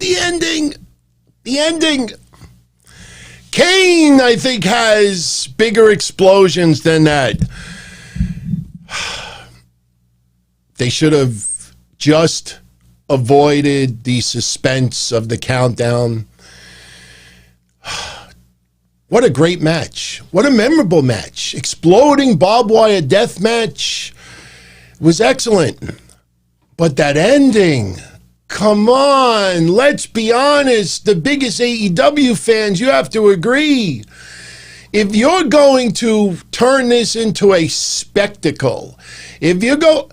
the ending. Kane, I think, has bigger explosions than that. They should have just avoided the suspense of the countdown. What a great match. What a memorable match. Exploding barbed wire death match was excellent. But that ending, come on, let's be honest. The biggest AEW fans, you have to agree. If you're going to turn this into a spectacle, if you go...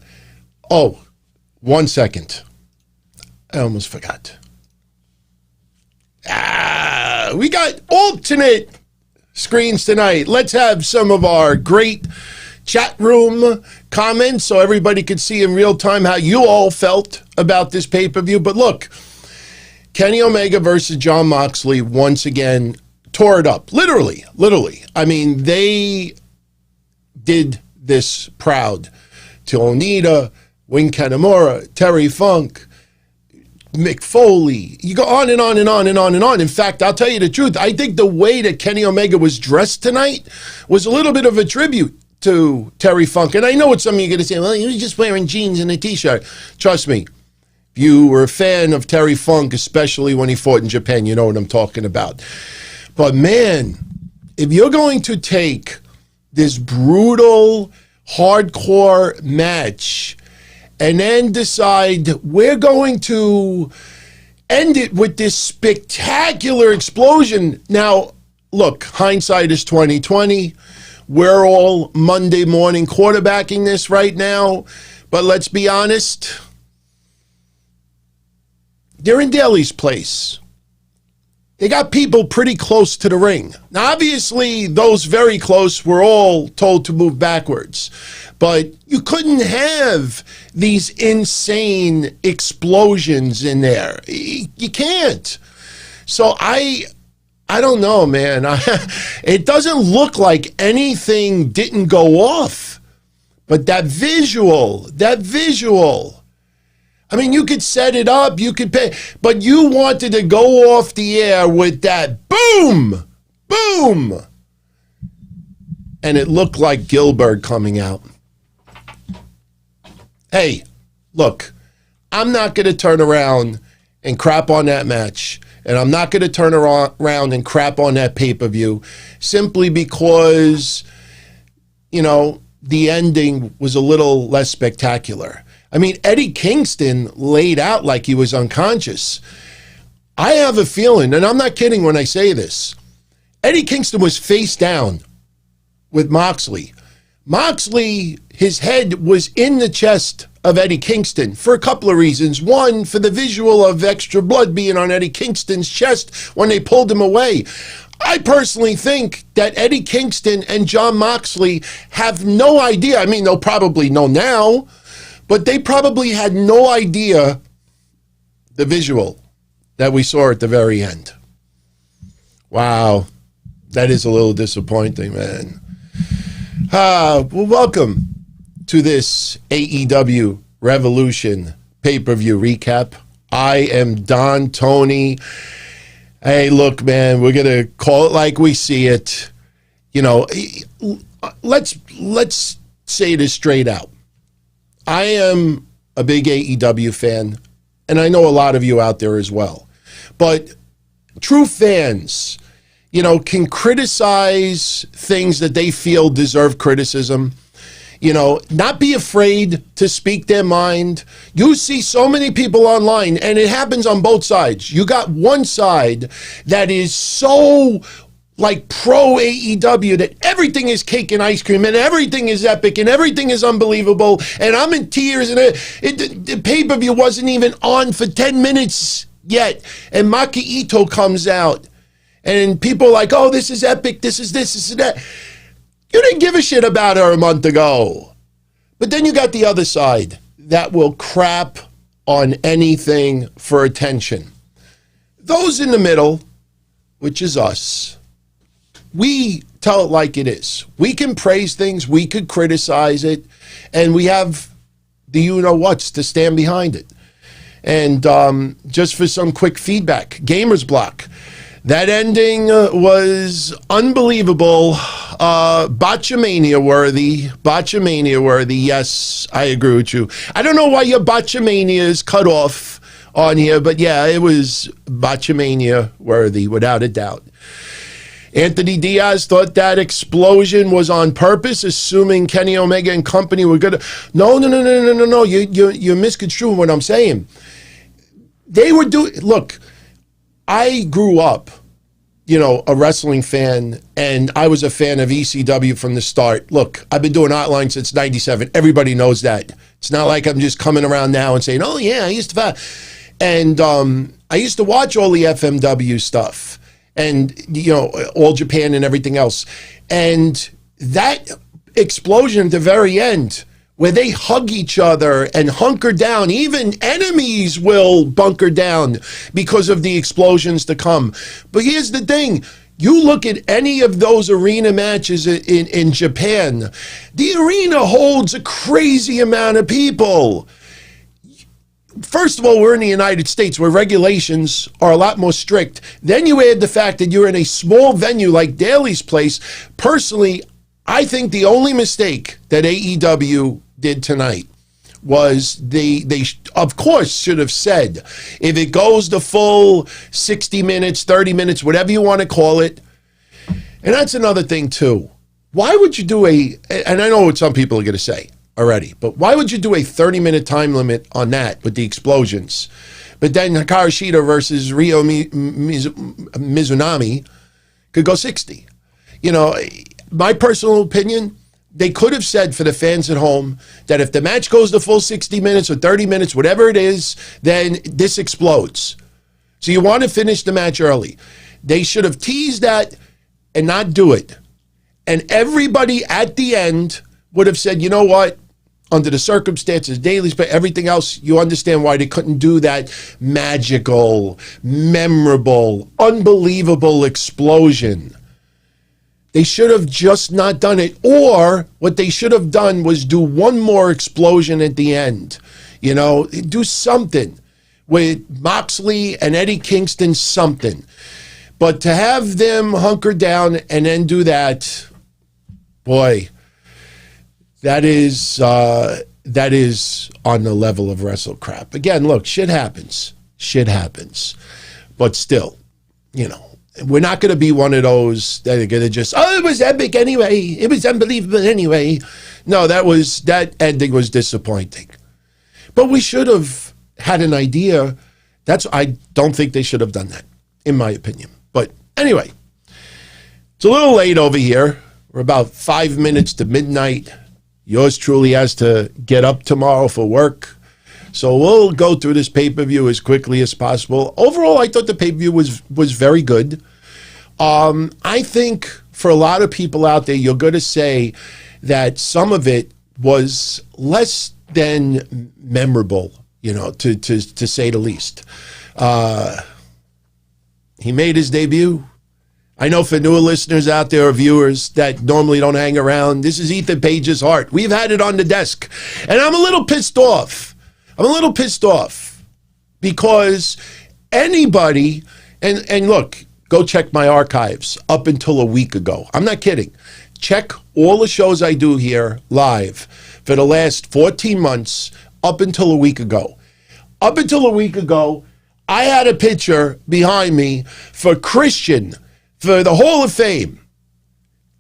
Oh, 1 second. I almost forgot. We got alternate screens tonight. Let's have some of our great chat room comments so everybody could see in real time how you all felt about this pay-per-view. But look, Kenny Omega versus Jon Moxley once again tore it up. Literally. I mean, they did this proud to Onita, Wing Kanamura, Terry Funk, Mick Foley. You go on and on and on and on and on. In fact, I'll tell you the truth. I think the way that Kenny Omega was dressed tonight was a little bit of a tribute to Terry Funk. And I know what some of you are going to say, well, he was just wearing jeans and a T-shirt. Trust me, if you were a fan of Terry Funk, especially when he fought in Japan, you know what I'm talking about. But man, if you're going to take this brutal, hardcore match and then decide we're going to end it with this spectacular explosion. Now, look, hindsight is 2020. We're all Monday morning quarterbacking this right now. But let's be honest. They're in Daly's place. They got people pretty close to the ring. Now, obviously, those very close were all told to move backwards. But you couldn't have these insane explosions in there. You can't. So I don't know, man. It doesn't look like anything didn't go off. But that visual. I mean, you could set it up, you could pay, but you wanted to go off the air with that boom. And it looked like Gilbert coming out. Hey, look, I'm not going to turn around and crap on that match. And I'm not going to turn around and crap on that pay-per-view simply because, you know, the ending was a little less spectacular. I mean, Eddie Kingston laid out like he was unconscious. I have a feeling, and I'm not kidding when I say this, Eddie Kingston was face down with Moxley. Moxley, his head was in the chest of Eddie Kingston for a couple of reasons. One, for the visual of extra blood being on Eddie Kingston's chest when they pulled him away. I personally think that Eddie Kingston and Jon Moxley have no idea. I mean, they'll probably know now, but they probably had no idea the visual that we saw at the very end. Wow, that is a little disappointing, man. Well, welcome to this AEW Revolution pay-per-view recap. I am Don Tony. Hey, look, man, we're going to call it like we see it. You know, let's say this straight out. I am a big AEW fan, and I know a lot of you out there as well. But true fans, you know, can criticize things that they feel deserve criticism. You know, not be afraid to speak their mind. You see so many people online, and it happens on both sides. You got one side that is so like pro AEW that everything is cake and ice cream and everything is epic and everything is unbelievable and I'm in tears and the pay-per-view wasn't even on for 10 minutes yet and Maki Itoh comes out and people are like, oh, this is epic, this is that. You didn't give a shit about her a month ago. But then you got the other side that will crap on anything for attention. Those in the middle, which is us, we tell it like it is. We can praise things, we could criticize it, and we have the you-know-whats to stand behind it. And just for some quick feedback, Gamer's Block. That ending was unbelievable. Botchamania worthy. Yes, I agree with you. I don't know why your Botchamania is cut off on here, but yeah, it was Botchamania worthy, without a doubt. Anthony Diaz thought that explosion was on purpose, assuming Kenny Omega and company were good. No. You're misconstruing what I'm saying. They were doing. Look, I grew up, a wrestling fan, and I was a fan of ECW from the start. Look, I've been doing Hotline since '97. Everybody knows that. It's not like I'm just coming around now and saying, "Oh yeah, I used to." And I used to watch all the FMW stuff, and All Japan and everything else. And that explosion at the very end, where they hug each other and hunker down, even enemies will bunker down because of the explosions to come. But here's the thing. You look at any of those arena matches in Japan, the arena holds a crazy amount of people. First of all, we're in the United States where regulations are a lot more strict. Then you add the fact that you're in a small venue like Daly's Place. Personally, I think the only mistake that AEW did tonight was they of course should have said, if it goes the full 60 minutes, 30 minutes, whatever you want to call it. And that's another thing too. Why would you do and I know what some people are going to say already, but why would you do a 30-minute time limit on that with the explosions? But then Hikaru Shida versus Riho Mizunami could go 60. My personal opinion, they could have said for the fans at home that if the match goes the full 60 minutes or 30 minutes, whatever it is, then this explodes. So you want to finish the match early. They should have teased that and not do it. And everybody at the end would have said, you know what? Under the circumstances, dailies, but everything else, you understand why they couldn't do that magical, memorable, unbelievable explosion. They should have just not done it. Or what they should have done was do one more explosion at the end. Do something with Moxley and Eddie Kingston, something. But to have them hunker down and then do that, boy, that is on the level of wrestle crap. Again, look, shit happens. But still, we're not going to be one of those that are going to just, it was epic anyway. It was unbelievable anyway. No, that ending was disappointing. But we should have had an idea. I don't think they should have done that, in my opinion. But anyway, it's a little late over here. We're about 5 minutes to midnight. Yours truly has to get up tomorrow for work. So we'll go through this pay-per-view as quickly as possible. Overall, I thought the pay-per-view was very good. I think for a lot of people out there, you're going to say that some of it was less than memorable, to say the least. He made his debut. I know for newer listeners out there or viewers that normally don't hang around, this is Ethan Page's heart. We've had it on the desk. And I'm a little pissed off. Because anybody, and look, go check my archives up until a week ago. I'm not kidding. Check all the shows I do here live for the last 14 months up until a week ago. Up until a week ago, I had a picture behind me for Christian, for the Hall of Fame.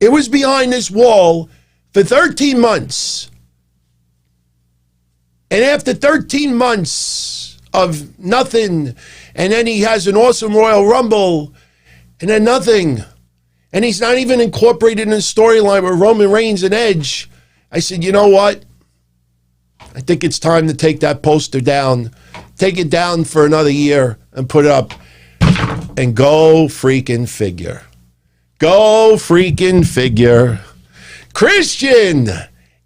It was behind this wall for 13 months. And after 13 months of nothing, and then he has an awesome Royal Rumble, and then nothing, and he's not even incorporated in the storyline with Roman Reigns and Edge, I said, you know what? I think it's time to take that poster down, take it down for another year, and put it up. And go freaking figure. Christian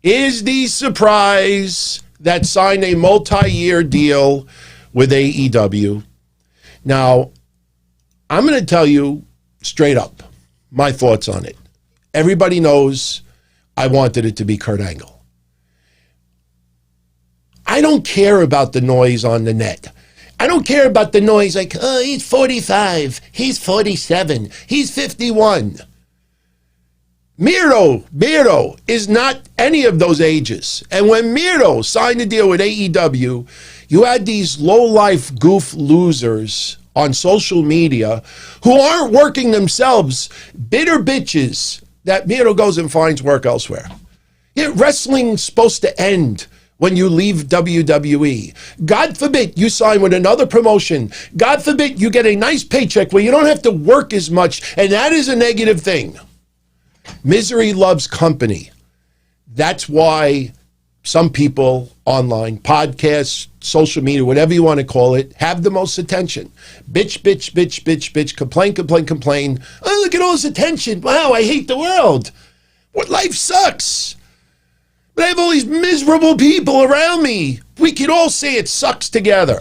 is the surprise that signed a multi-year deal with AEW. Now, I'm going to tell you straight up my thoughts on it. Everybody knows I wanted it to be Kurt Angle. I don't care about the noise on the net. I don't care about the noise like, oh, he's 45, he's 47, he's 51. Miro is not any of those ages. And when Miro signed a deal with AEW, you had these low-life goof losers on social media who aren't working themselves, bitter bitches that Miro goes and finds work elsewhere. Yeah, wrestling's supposed to end when you leave WWE. God forbid you sign with another promotion. God forbid you get a nice paycheck where you don't have to work as much, and that is a negative thing. Misery loves company. That's why some people online, podcasts, social media, whatever you want to call it, have the most attention. Bitch, complain. Oh, look at all this attention. Wow, I hate the world. What, life sucks. But I have all these miserable people around me. We can all say it sucks together.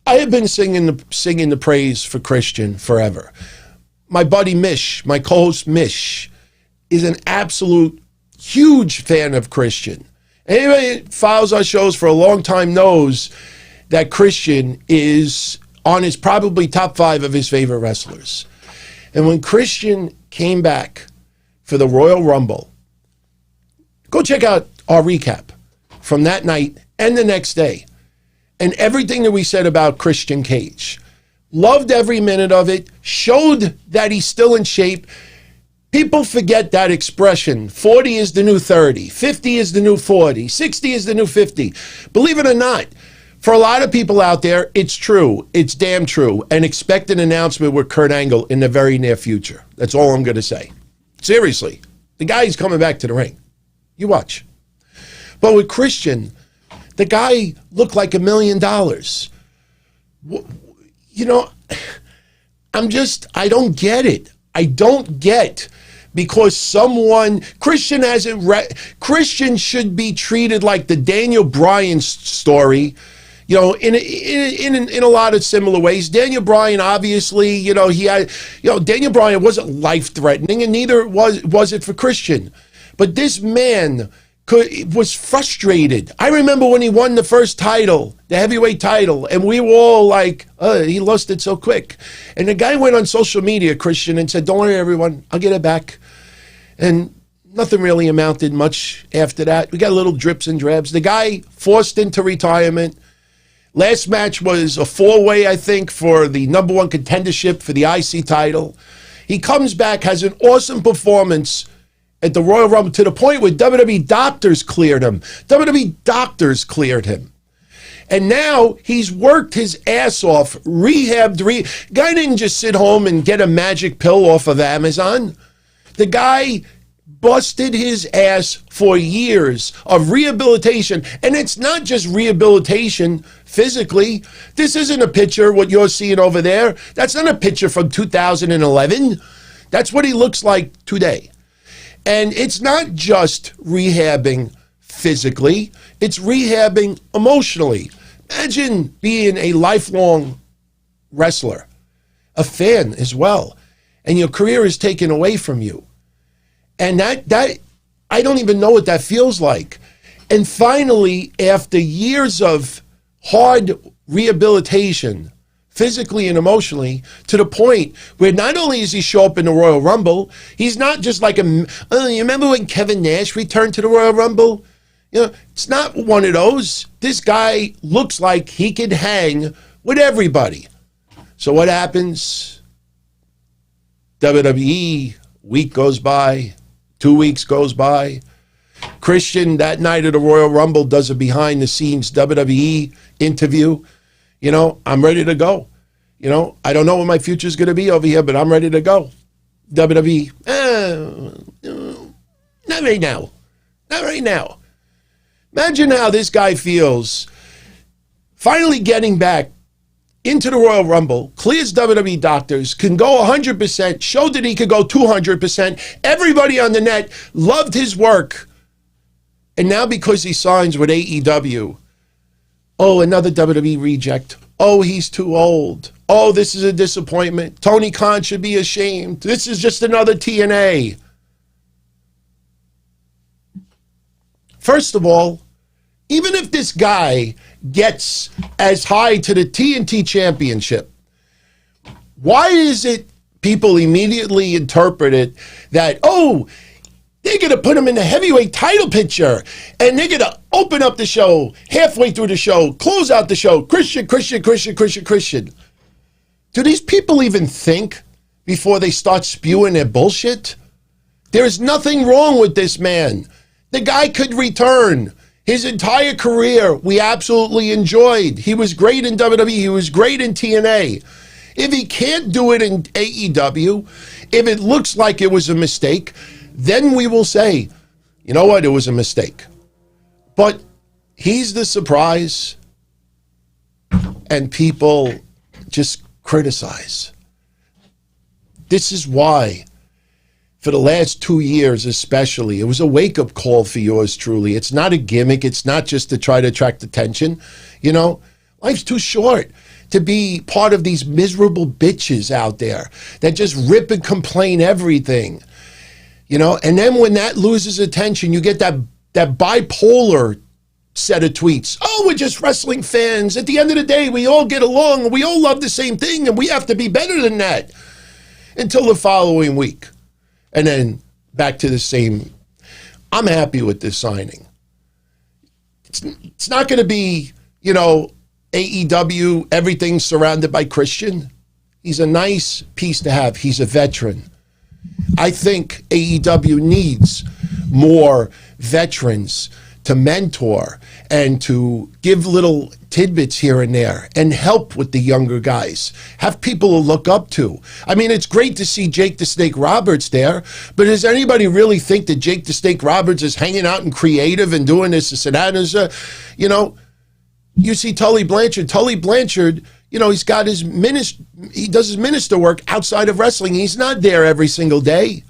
I have been singing the praise for Christian forever. My buddy Mish, my co-host Mish, is an absolute huge fan of Christian. Anybody that follows our shows for a long time knows that Christian is on his probably top 5 of his favorite wrestlers. And when Christian came back for the Royal Rumble, go check out our recap from that night and the next day. And everything that we said about Christian Cage. Loved every minute of it. Showed that he's still in shape. People forget that expression. 40 is the new 30. 50 is the new 40. 60 is the new 50. Believe it or not, for a lot of people out there, it's true. It's damn true. And expect an announcement with Kurt Angle in the very near future. That's all I'm going to say. Seriously. The guy's coming back to the ring. You watch. But with Christian, the guy looked like $1 million. You know, I don't get it. I don't get because Christian should be treated like the Daniel Bryan story, you know, in a lot of similar ways. Daniel Bryan, obviously, you know, Daniel Bryan wasn't life-threatening, and neither was it for Christian. But this man was frustrated. I remember when he won the first title, the heavyweight title, and we were all like, he lost it so quick. And the guy went on social media, Christian, and said, don't worry, everyone, I'll get it back. And nothing really amounted much after that. We got little drips and drabs. The guy forced into retirement. Last match was a 4-way, I think, for the #1 contendership for the IC title. He comes back, has an awesome performance at the Royal Rumble to the point where WWE doctors cleared him. WWE doctors cleared him. And now he's worked his ass off, rehabbed. Guy didn't just sit home and get a magic pill off of Amazon. The guy busted his ass for years of rehabilitation. And it's not just rehabilitation physically. This isn't a picture, what you're seeing over there. That's not a picture from 2011. That's what he looks like today. And it's not just rehabbing physically, it's rehabbing emotionally. Imagine being a lifelong wrestler, a fan as well, and your career is taken away from you. And that I don't even know what that feels like. And finally, after years of hard rehabilitation, physically and emotionally, to the point where not only does he show up in the Royal Rumble, he's not just like you remember when Kevin Nash returned to the Royal Rumble? You know, it's not one of those. This guy looks like he could hang with everybody. So what happens? WWE, week goes by, 2 weeks goes by. Christian, that night of the Royal Rumble, does a behind-the-scenes WWE interview. You know, I'm ready to go. You know, I don't know what my future is going to be over here, but I'm ready to go. WWE, not right now. Not right now. Imagine how this guy feels finally getting back into the Royal Rumble, clears WWE doctors, can go 100%, showed that he could go 200%. Everybody on the net loved his work. And now because he signs with AEW, oh, another WWE reject. Oh, he's too old. Oh, this is a disappointment. Tony Khan should be ashamed. This is just another TNA. First of all, Even if this guy gets as high to the TNT championship, why is it people immediately interpret it that, oh, they're going to put him in the heavyweight title picture, and they're going to open up the show, halfway through the show, close out the show, Christian. Do these people even think before they start spewing their bullshit? There's nothing wrong with this man. The guy could return. His entire career, we absolutely enjoyed. He was great in WWE. He was great in TNA. If he can't do it in AEW, if it looks like it was a mistake, then we will say, you know what, it was a mistake. But he's the surprise, and people just criticize. This is why, for the last 2 years especially, it was a wake-up call for yours truly. It's not a gimmick. It's not just to try to attract attention. You know, life's too short to be part of these miserable bitches out there that just rip and complain everything. You know, and then when that loses attention, you get that bipolar set of tweets. Oh, we're just wrestling fans. At the end of the day, we all get along and we all love the same thing and we have to be better than that. Until the following week. And then back to the same. I'm happy with this signing. It's not going to be, you know, AEW, everything surrounded by Christian. He's a nice piece to have. He's a veteran. I think AEW needs more veterans to mentor and to give little tidbits here and there and help with the younger guys. Have people to look up to. I mean, it's great to see Jake the Snake Roberts there, but does anybody really think that Jake the Snake Roberts is hanging out and creative and doing this and that? You know, you see Tully Blanchard, you know, he's got his he does his minister work outside of wrestling. He's not there every single day.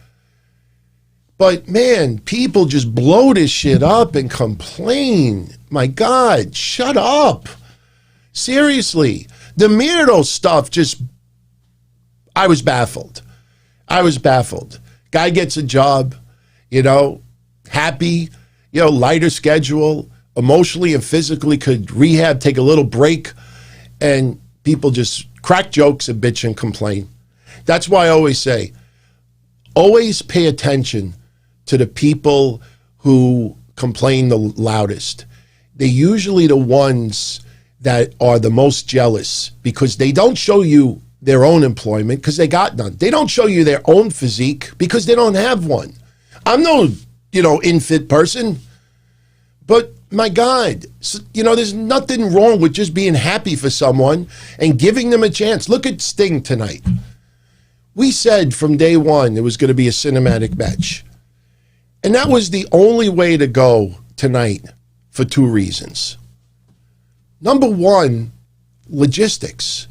But man, people just blow this shit up and complain. My God, shut up. Seriously. The Miro stuff I was baffled. Guy gets a job, you know, happy, you know, lighter schedule, emotionally and physically could rehab, take a little break, and people just crack jokes and bitch and complain. That's why I always say, always pay attention to the people who complain the loudest. They're usually the ones that are the most jealous because they don't show you their own employment because they got none. They don't show you their own physique because they don't have one. I'm no, you know, infit person, but my God, you know, there's nothing wrong with just being happy for someone and giving them a chance. Look at Sting tonight. We said from day one it was going to be a cinematic match. And that was the only way to go tonight for two reasons. Number one, logistics.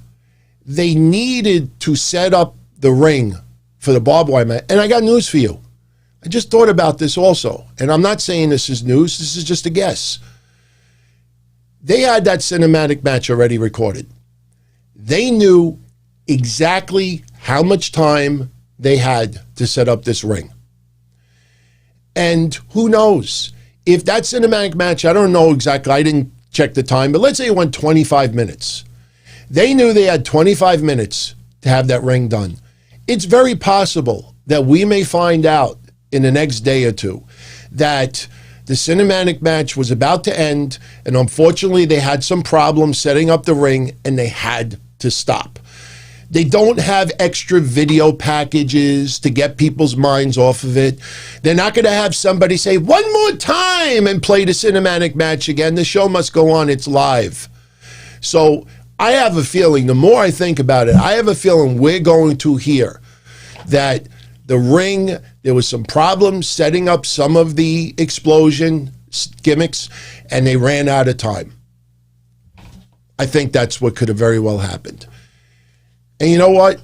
They needed to set up the ring for the barbed wire match. And I got news for you. I just thought about this also. And I'm not saying this is news. This is just a guess. They had that cinematic match already recorded. They knew exactly how much time they had to set up this ring. And who knows? If that cinematic match, I don't know exactly, I didn't check the time, but let's say it went 25 minutes. They knew they had 25 minutes to have that ring done. It's very possible that we may find out in the next day or two that the cinematic match was about to end, and unfortunately they had some problems setting up the ring and they had to stop. They don't have extra video packages to get people's minds off of it. They're not going to have somebody say, one more time, and play the cinematic match again. The show must go on. It's live. So I have a feeling, the more I think about it, I have a feeling we're going to hear that the ring, there was some problems setting up some of the explosion gimmicks, and they ran out of time. I think that's what could have very well happened. And you know what?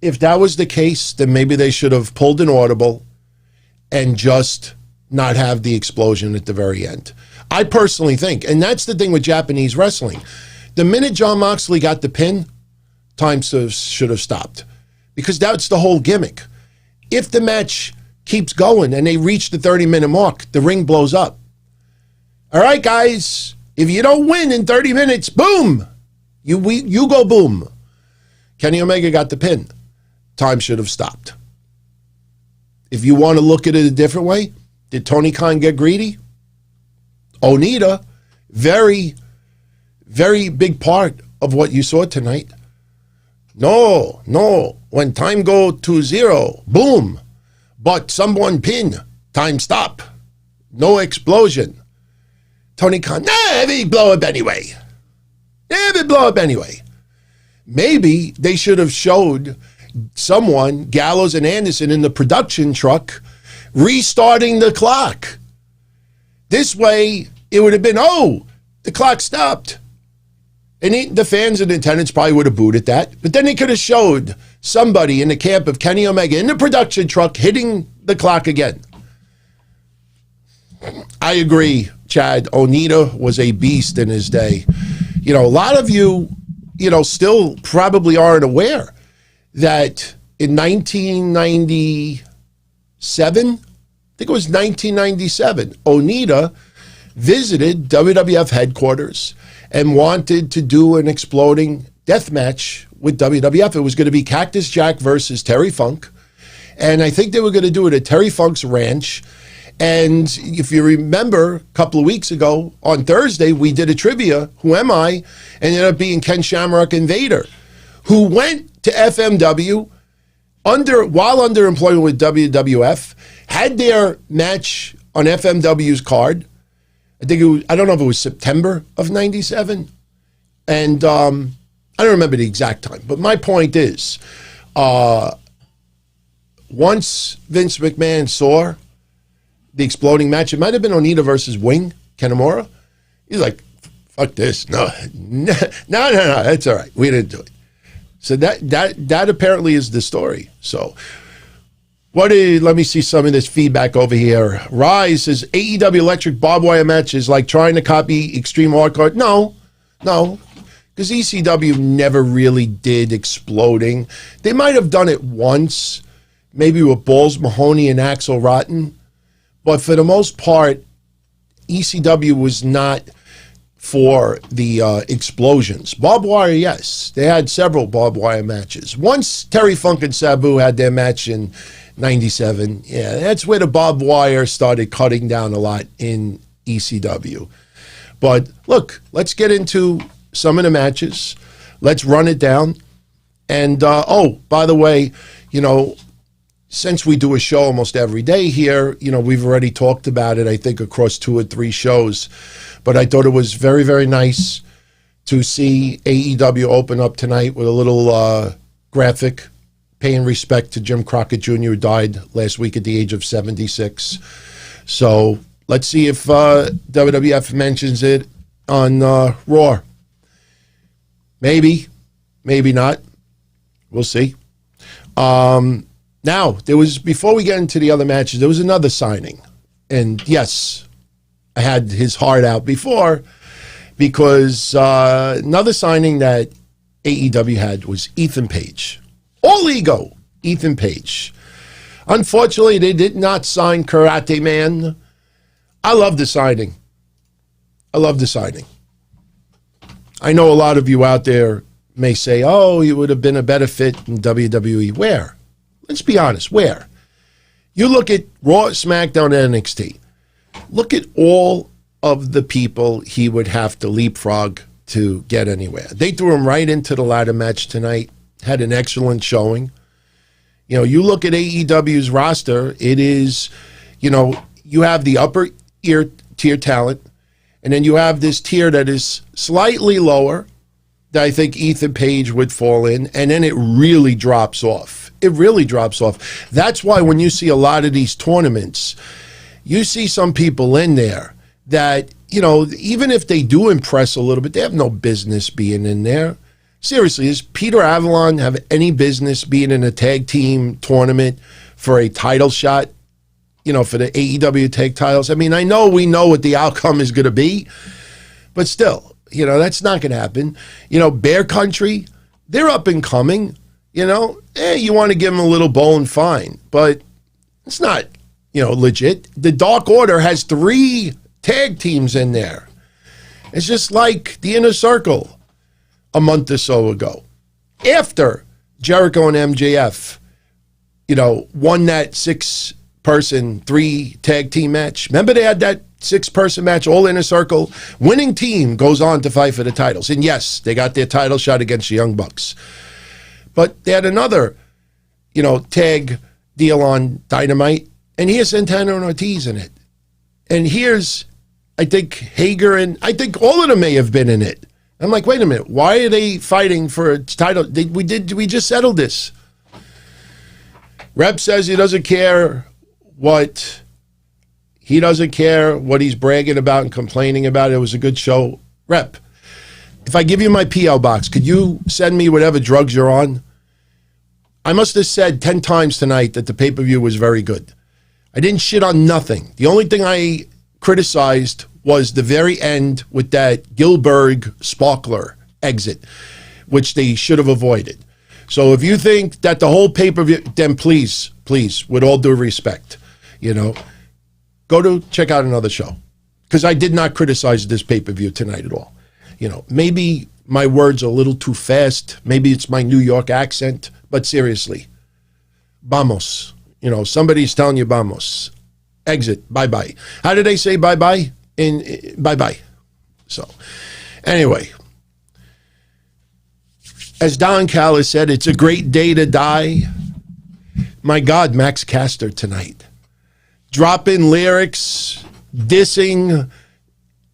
If that was the case, then maybe they should have pulled an audible and just not have the explosion at the very end. I personally think, and that's the thing with Japanese wrestling. The minute Jon Moxley got the pin, time should have stopped. Because that's the whole gimmick. If the match keeps going and they reach the 30-minute mark, the ring blows up. All right, guys, if you don't win in 30 minutes, boom, you go boom. Kenny Omega got the pin. Time should have stopped. If you want to look at it a different way, did Tony Khan get greedy? Onita, very, very big part of what you saw tonight. No. When time go to 0, boom. But someone pin, time stop. No explosion. Tony Khan, they blow up anyway. Maybe they should have showed someone, Gallows and Anderson, in the production truck restarting the clock. This way, it would have been, the clock stopped. And the fans in attendance probably would have booed at that. But then they could have showed somebody in the camp of Kenny Omega in the production truck hitting the clock again. I agree, Chad. Onita was a beast in his day. A lot of you, still probably aren't aware that in 1997, I think it was 1997, Onita visited WWF Headquarters and wanted to do an exploding death match with WWF. It was going to be Cactus Jack versus Terry Funk. And I think they were going to do it at Terry Funk's ranch. And if you remember, a couple of weeks ago, on Thursday, we did a trivia, Who Am I? And ended up being Ken Shamrock and Vader, who went to FMW while under employment with WWF, had their match on FMW's card. I don't know if it was September of 97. And I don't remember the exact time. But my point is, once Vince McMahon saw the exploding match, it might have been Onita versus Wing Kanemura. He's like, fuck this. No, that's all right. We didn't do it. So that apparently is the story. So let me see some of this feedback over here. Rise says AEW electric barbed wire match is like trying to copy Extreme Hardcore. No, because ECW never really did exploding. They might have done it once, maybe with Balls Mahoney and Axel Rotten. But for the most part, ECW was not for the explosions. Barbed wire, yes. They had several barbed wire matches. Once Terry Funk and Sabu had their match in 97, that's where the barbed wire started cutting down a lot in ECW. But look, let's get into some of the matches. Let's run it down. And, by the way, since we do a show almost every day here, we've already talked about it, I think, across 2 or 3 shows. But I thought it was very, very nice to see AEW open up tonight with a little graphic paying respect to Jim Crockett Jr., who died last week at the age of 76. So let's see if WWF mentions it on Raw. Maybe not. We'll see. Now, before we get into the other matches, there was another signing. And yes, I had his heart out before because another signing that AEW had was Ethan Page. All ego, Ethan Page. Unfortunately, they did not sign Karate Man. I love the signing. I know a lot of you out there may say, he would have been a better fit in WWE. Where? Let's be honest, where? You look at Raw, SmackDown, and NXT. Look at all of the people he would have to leapfrog to get anywhere. They threw him right into the ladder match tonight, had an excellent showing. You look at AEW's roster, it is, you have the upper tier talent, and then you have this tier that is slightly lower that I think Ethan Page would fall in, and then it really drops off. That's why when you see a lot of these tournaments, you see some people in there that, even if they do impress a little bit, they have no business being in there. Seriously, does Peter Avalon have any business being in a tag team tournament for a title shot, for the AEW tag titles? I mean, we know what the outcome is going to be, but still, that's not going to happen. Bear Country, they're up and coming. You want to give them a little bone, fine, but it's not, legit. The Dark Order has 3 tag teams in there. It's just like the Inner Circle a month or so ago. After Jericho and MJF, won that 6-person, 3 tag team match. Remember they had that 6-person match, all Inner Circle? Winning team goes on to fight for the titles. And yes, they got their title shot against the Young Bucks. But they had another, tag deal on Dynamite. And here's Santana and Ortiz in it. And here's, I think, Hager, and I think all of them may have been in it. I'm like, wait a minute, why are they fighting for a title? We just settled this. Rep says he doesn't care what he's bragging about and complaining about. It was a good show. Rep, if I give you my P.O. box, could you send me whatever drugs you're on? I must have said 10 times tonight that the pay-per-view was very good. I didn't shit on nothing. The only thing I criticized was the very end with that Gilbert Sparkler exit, which they should have avoided. So if you think that the whole pay-per-view, then please, with all due respect, go to check out another show. Because I did not criticize this pay-per-view tonight at all. Maybe my words are a little too fast. Maybe it's my New York accent. But seriously, vamos. Somebody's telling you vamos. Exit, bye-bye. How do they say bye-bye? Bye-bye. So, anyway, as Don Callis said, it's a great day to die. My God, Max Caster tonight. Dropping lyrics, dissing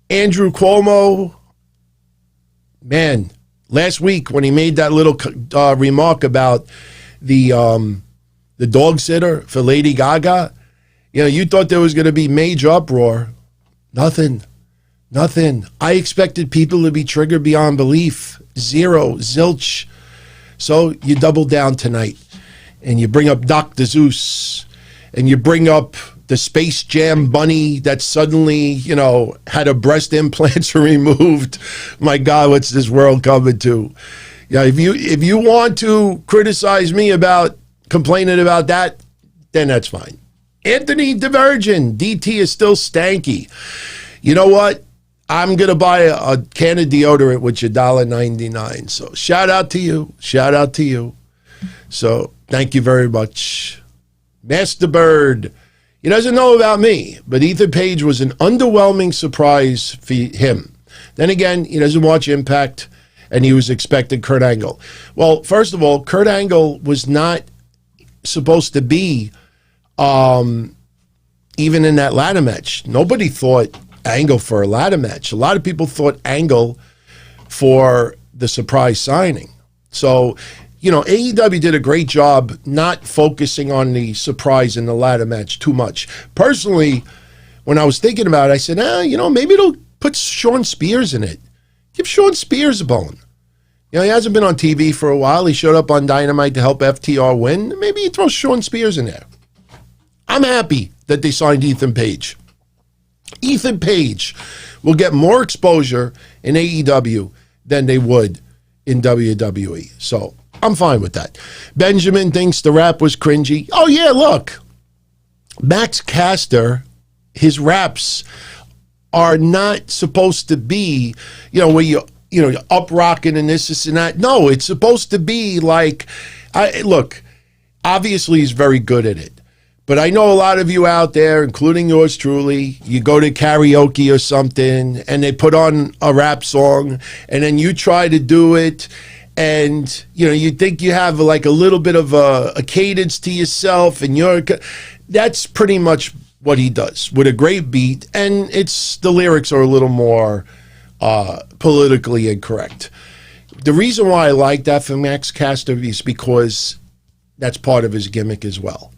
Andrew Cuomo. Man, last week when he made that little remark about the dog sitter for Lady Gaga, you thought there was going to be major uproar. Nothing. I expected people to be triggered beyond belief. Zero, zilch. So you double down tonight, and you bring up Dr. Zeus, and you bring up the Space Jam bunny that suddenly, had her breast implants removed. My God, what's this world coming to? Yeah, if you want to criticize me about complaining about that, then that's fine. Anthony the Virgin, DT is still stanky. You know what? I'm going to buy a can of deodorant with your $1.99. So shout out to you. So thank you very much. Master Bird. He doesn't know about me, but Ethan Page was an underwhelming surprise for him. Then again, he doesn't watch Impact, and he was expecting Kurt Angle. Well, first of all, Kurt Angle was not supposed to be even in that ladder match. Nobody thought Angle for a ladder match. A lot of people thought Angle for the surprise signing. So, AEW did a great job not focusing on the surprise in the ladder match too much. Personally, when I was thinking about it, I said, maybe it'll put Sean Spears in it. Give Sean Spears a bone. He hasn't been on TV for a while. He showed up on Dynamite to help FTR win. Maybe you throw Sean Spears in there. I'm happy that they signed Ethan Page. Ethan Page will get more exposure in AEW than they would in WWE. So I'm fine with that. Benjamin thinks the rap was cringy. Oh, yeah, look. Max Caster, his raps are not supposed to be, where you're up rocking and this and that. No, it's supposed to be like, look, obviously he's very good at it. But I know a lot of you out there, including yours truly, you go to karaoke or something and they put on a rap song and then you try to do it and, you think you have like a little bit of a cadence to yourself and that's pretty much what he does with a great beat. And the lyrics are a little more politically incorrect. The reason why I like that for Max Caster is because that's part of his gimmick as well.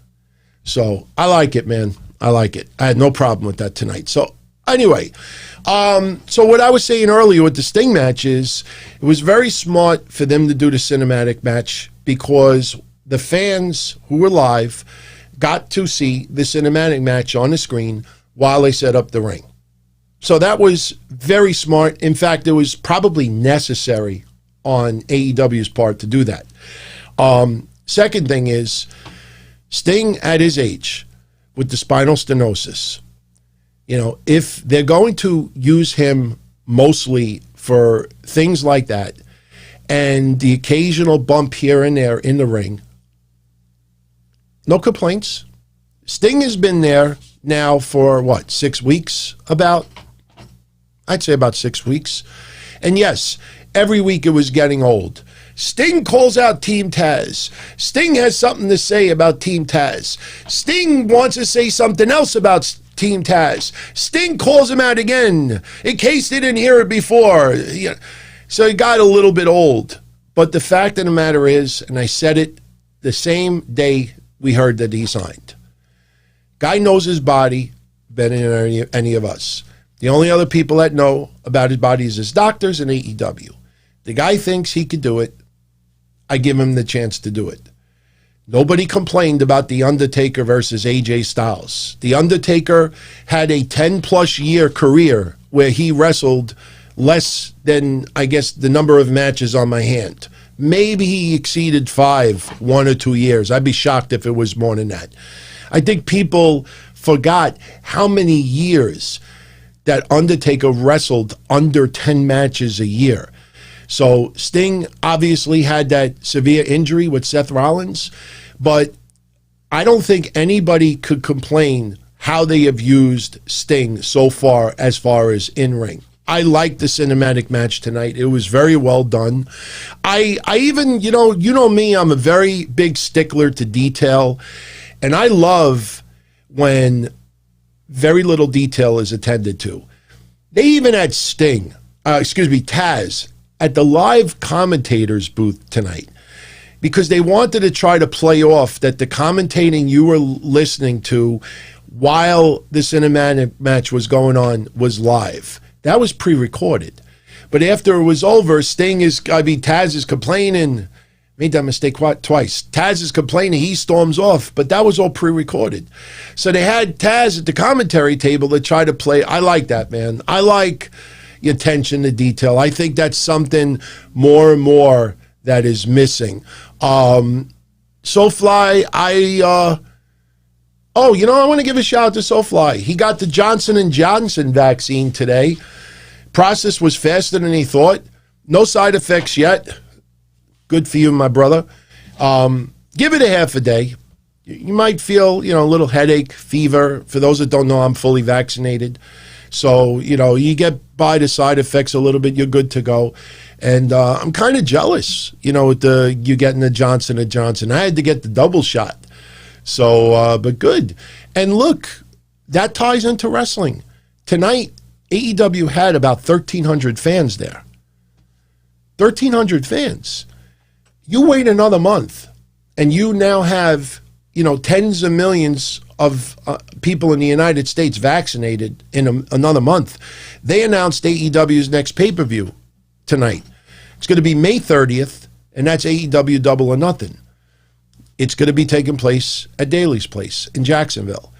So I like it, man. I like it. I had no problem with that tonight. So anyway, so what I was saying earlier with the Sting match is it was very smart for them to do the cinematic match because the fans who were live got to see the cinematic match on the screen while they set up the ring. So that was very smart. In fact, it was probably necessary on AEW's part to do that. Second thing is, Sting at his age with the spinal stenosis, if they're going to use him mostly for things like that and the occasional bump here and there in the ring, no complaints. Sting has been there now for 6 weeks? I'd say about 6 weeks. And yes, every week it was getting old. Sting calls out Team Taz. Sting has something to say about Team Taz. Sting wants to say something else about Team Taz. Sting calls him out again, in case they didn't hear it before. So it got a little bit old. But the fact of the matter is, and I said it the same day we heard that he signed, guy knows his body better than any of us. The only other people that know about his body is his doctors and AEW. The guy thinks he could do it. I give him the chance to do it. Nobody complained about The Undertaker versus AJ Styles. The Undertaker had a 10-plus year career where he wrestled less than, I guess, the number of matches on my hand. Maybe he exceeded 5, 1 or 2 years. I'd be shocked if it was more than that. I think people forgot how many years that Undertaker wrestled under 10 matches a year. So Sting obviously had that severe injury with Seth Rollins, but I don't think anybody could complain how they have used Sting so far as in-ring. I liked the cinematic match tonight. It was very well done. I even, you know me, I'm a very big stickler to detail, and I love when very little detail is attended to. They even had Taz, at the live commentators booth tonight, because they wanted to try to play off that the commentating you were listening to while the cinematic match was going on was live. That was pre-recorded. But after it was over, Taz is complaining. Made that mistake twice. Taz is complaining. He storms off. But that was all pre-recorded. So they had Taz at the commentary table to try to play. I like that, man. I like your attention to detail. I think that's something more and more that is missing. SoFly, I want to give a shout out to SoFly. He got the Johnson & Johnson vaccine today. Process was faster than he thought. No side effects yet. Good for you, my brother. Give it a half a day. You might feel, a little headache, fever. For those that don't know, I'm fully vaccinated. So, you get by the side effects a little bit, you're good to go. And I'm kind of jealous, with you getting the Johnson & Johnson. I had to get the double shot. So, but good. And look, that ties into wrestling. Tonight, AEW had about 1,300 fans there. 1,300 fans. You wait another month, and you now have, tens of millions of people in the United States vaccinated in another month. They announced AEW's next pay-per-view tonight. It's going to be May 30th, and that's AEW Double or Nothing. It's going to be taking place at Daly's Place in Jacksonville.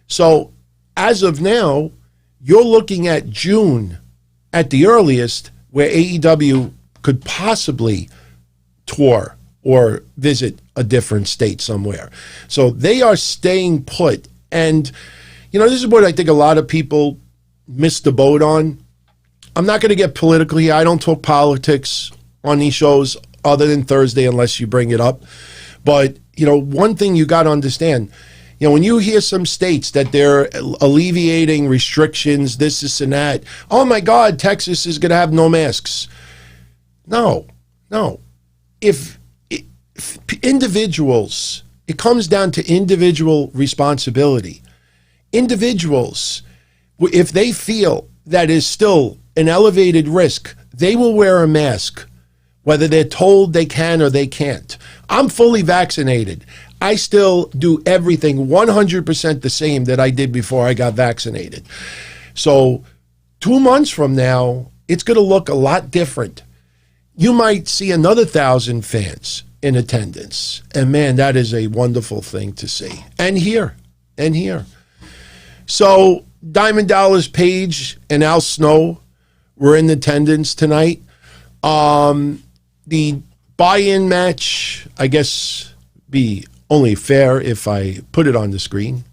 So as of now, you're looking at June at the earliest where AEW could possibly tour or visit a different state somewhere. So they are staying put. And, this is what I think a lot of people miss the boat on. I'm not going to get political here. I don't talk politics on these shows other than Thursday unless you bring it up. But, one thing you got to understand, when you hear some states that they're alleviating restrictions, this and that, oh my God, Texas is going to have no masks. No. If individuals, it comes down to individual responsibility. Individuals, if they feel that is still an elevated risk, they will wear a mask, whether they're told they can or they can't. I'm fully vaccinated. I still do everything 100% the same that I did before I got vaccinated. So 2 months from now, it's going to look a lot different. You might see another 1,000 fans in attendance. And man, that is a wonderful thing to see. And here. So Diamond Dallas Page and Al Snow were in attendance tonight. The buy-in match, I guess, be only fair if I put it on the screen.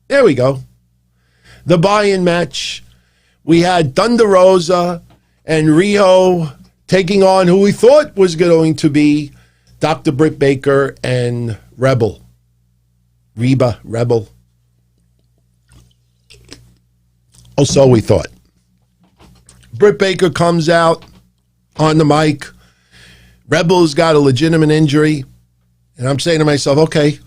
There we go. the buy-in match. We had Thunder Rosa and Riho taking on who we thought was going to be Dr. Britt Baker and Rebel. Rebel. Oh, so we thought. Britt Baker comes out on the mic. Rebel's got a legitimate injury. And I'm saying to myself, okay,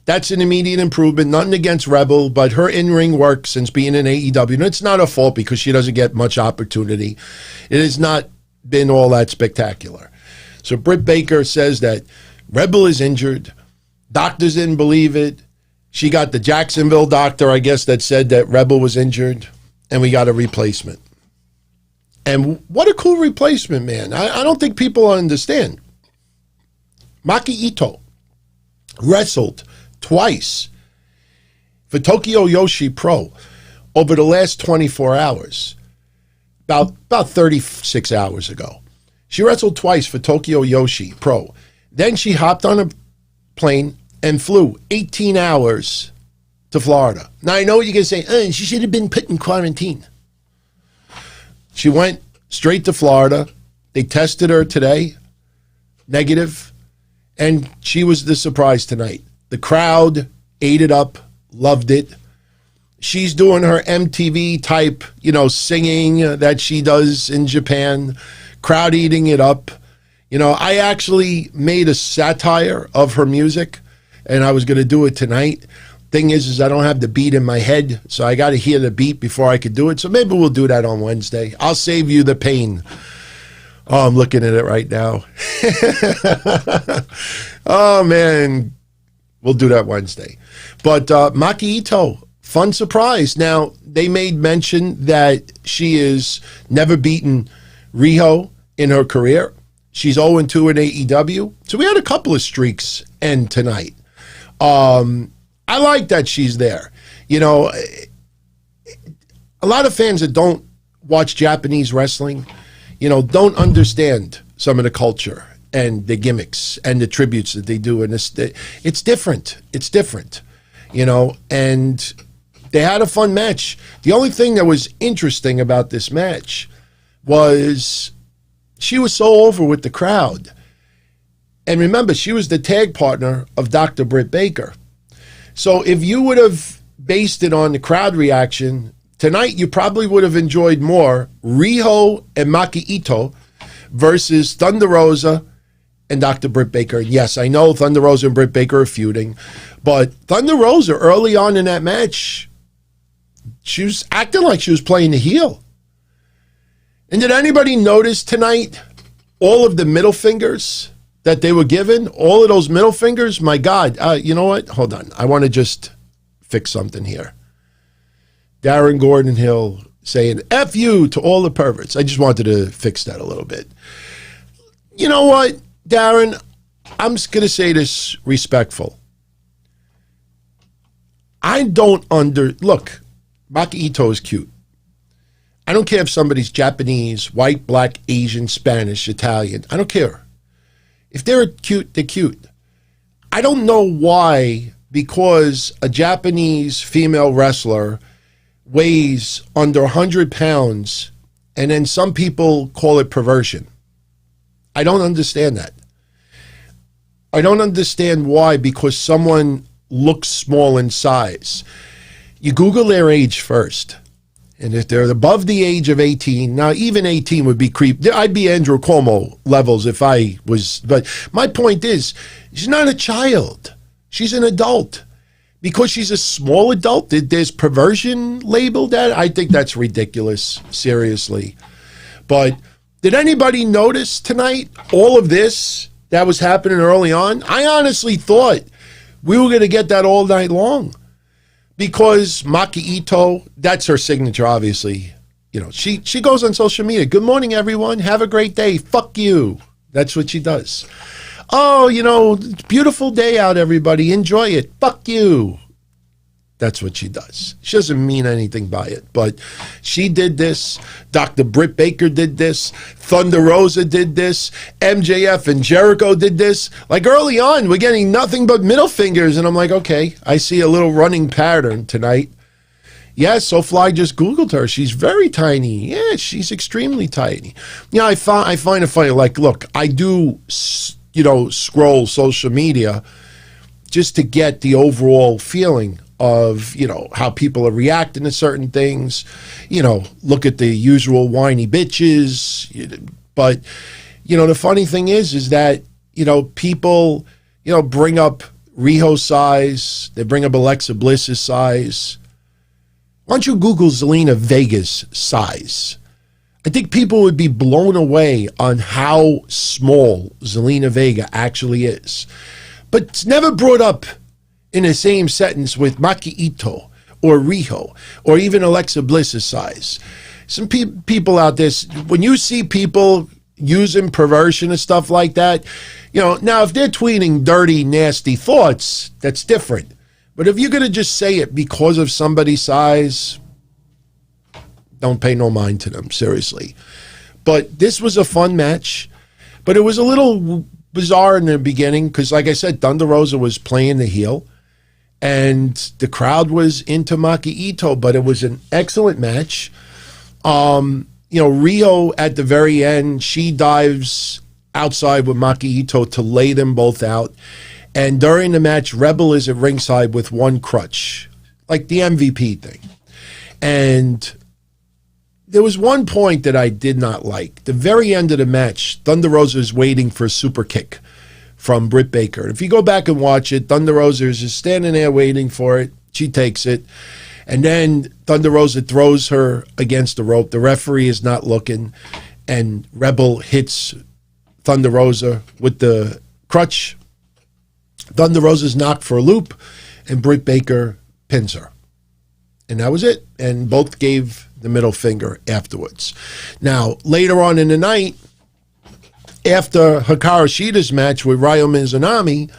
that's an immediate improvement. Nothing against Rebel, but her in-ring work since being in AEW. And it's not her fault because she doesn't get much opportunity. It has not been all that spectacular. So Britt Baker says that Rebel is injured. Doctors didn't believe it. She got the Jacksonville doctor, I guess, that said that Rebel was injured. And we got a replacement. And what a cool replacement, man. I don't think people understand. Maki Itoh wrestled twice for Tokyo Yoshi Pro over the last 24 hours, about 36 hours ago. She wrestled twice for Tokyo Yoshi Pro. Then she hopped on a plane and flew 18 hours to Florida. Now, I know what you're going to say, she should have been put in quarantine. She went straight to Florida. They tested her today, negative. And she was the surprise tonight. The crowd ate it up, loved it. She's doing her MTV type, singing that she does in Japan, crowd eating it up. I actually made a satire of her music, and I was going to do it tonight. Thing is I don't have the beat in my head, so I got to hear the beat before I could do it. So maybe we'll do that on Wednesday. I'll save you the pain. Oh, I'm looking at it right now. Oh, man. We'll do that Wednesday. But Maki Itoh, fun surprise. Now, they made mention that she is never beaten Riho in her career. She's 0-2 in AEW. So we had a couple of streaks end tonight. I like that she's there. A lot of fans that don't watch Japanese wrestling, don't understand some of the culture and the gimmicks and the tributes that they do. And it's different. It's different, and they had a fun match. The only thing that was interesting about this match was she was so over with the crowd. And remember, she was the tag partner of Dr. Britt Baker. So if you would have based it on the crowd reaction, tonight you probably would have enjoyed more Riho and Maki Itoh versus Thunder Rosa and Dr. Britt Baker. And yes, I know Thunder Rosa and Britt Baker are feuding, but Thunder Rosa early on in that match, she was acting like she was playing the heel. And did anybody notice tonight all of the middle fingers that they were given? All of those middle fingers? My God. You know what? Hold on. I want to just fix something here. Darren Gordon Hill saying, F you to all the perverts. I just wanted to fix that a little bit. You know what, Darren? I'm just going to say this respectful. I don't look, Maki Itoh is cute. I don't care if somebody's Japanese, white, black, Asian, Spanish, Italian. I don't care. If they're cute, they're cute. I don't know why, because a Japanese female wrestler weighs under 100 pounds, and then some people call it perversion. I don't understand that. I don't understand why, because someone looks small in size. You Google their age first. And if they're above the age of 18, now even 18 would be creep. I'd be Andrew Cuomo levels if I was. But my point is, she's not a child. She's an adult. Because she's a small adult, there's perversion labeled that? I think that's ridiculous, seriously. But did anybody notice tonight all of this that was happening early on? I honestly thought we were going to get that all night long. Because Maki Itoh, that's her signature, obviously. She goes on social media. Good morning, everyone. Have a great day. Fuck you. That's what she does. Oh, beautiful day out, everybody. Enjoy it. Fuck you. That's what she does. She doesn't mean anything by it, but she did this. Dr. Britt Baker did this. Thunder Rosa did this. MJF and Jericho did this. Like early on, we're getting nothing but middle fingers, and I'm like, okay, I see a little running pattern tonight. Yes, SoFly just Googled her. She's very tiny. Yeah, she's extremely tiny. Yeah, I find it funny. Like, look, I do, scroll social media just to get the overall feeling of, how people are reacting to certain things. Look at the usual whiny bitches. But, the funny thing is that, people, bring up Riho size. They bring up Alexa Bliss's size. Why don't you Google Zelina Vega's size? I think people would be blown away on how small Zelina Vega actually is. But it's never brought up in the same sentence with Maki Itoh or Riho or even Alexa Bliss's size. Some people out there, when you see people using perversion and stuff like that, now if they're tweeting dirty, nasty thoughts, that's different. But if you're going to just say it because of somebody's size, don't pay no mind to them, seriously. But this was a fun match, but it was a little bizarre in the beginning because, like I said, Thunder Rosa was playing the heel, and the crowd was into Maki Itoh, but it was an excellent match. Riho at the very end, she dives outside with Maki Itoh to lay them both out. And during the match, Rebel is at ringside with one crutch, like the MVP thing. And there was one point that I did not like. The very end of the match, Thunder Rosa is waiting for a super kick from Britt Baker. If you go back and watch it, Thunder Rosa is just standing there waiting for it. She takes it. And then Thunder Rosa throws her against the rope. The referee is not looking. And Rebel hits Thunder Rosa with the crutch. Thunder Rosa's knocked for a loop, and Britt Baker pins her. And that was it. And both gave the middle finger afterwards. Now, later on in the night, after Hikaru Shida's match with Ryo Mizunami,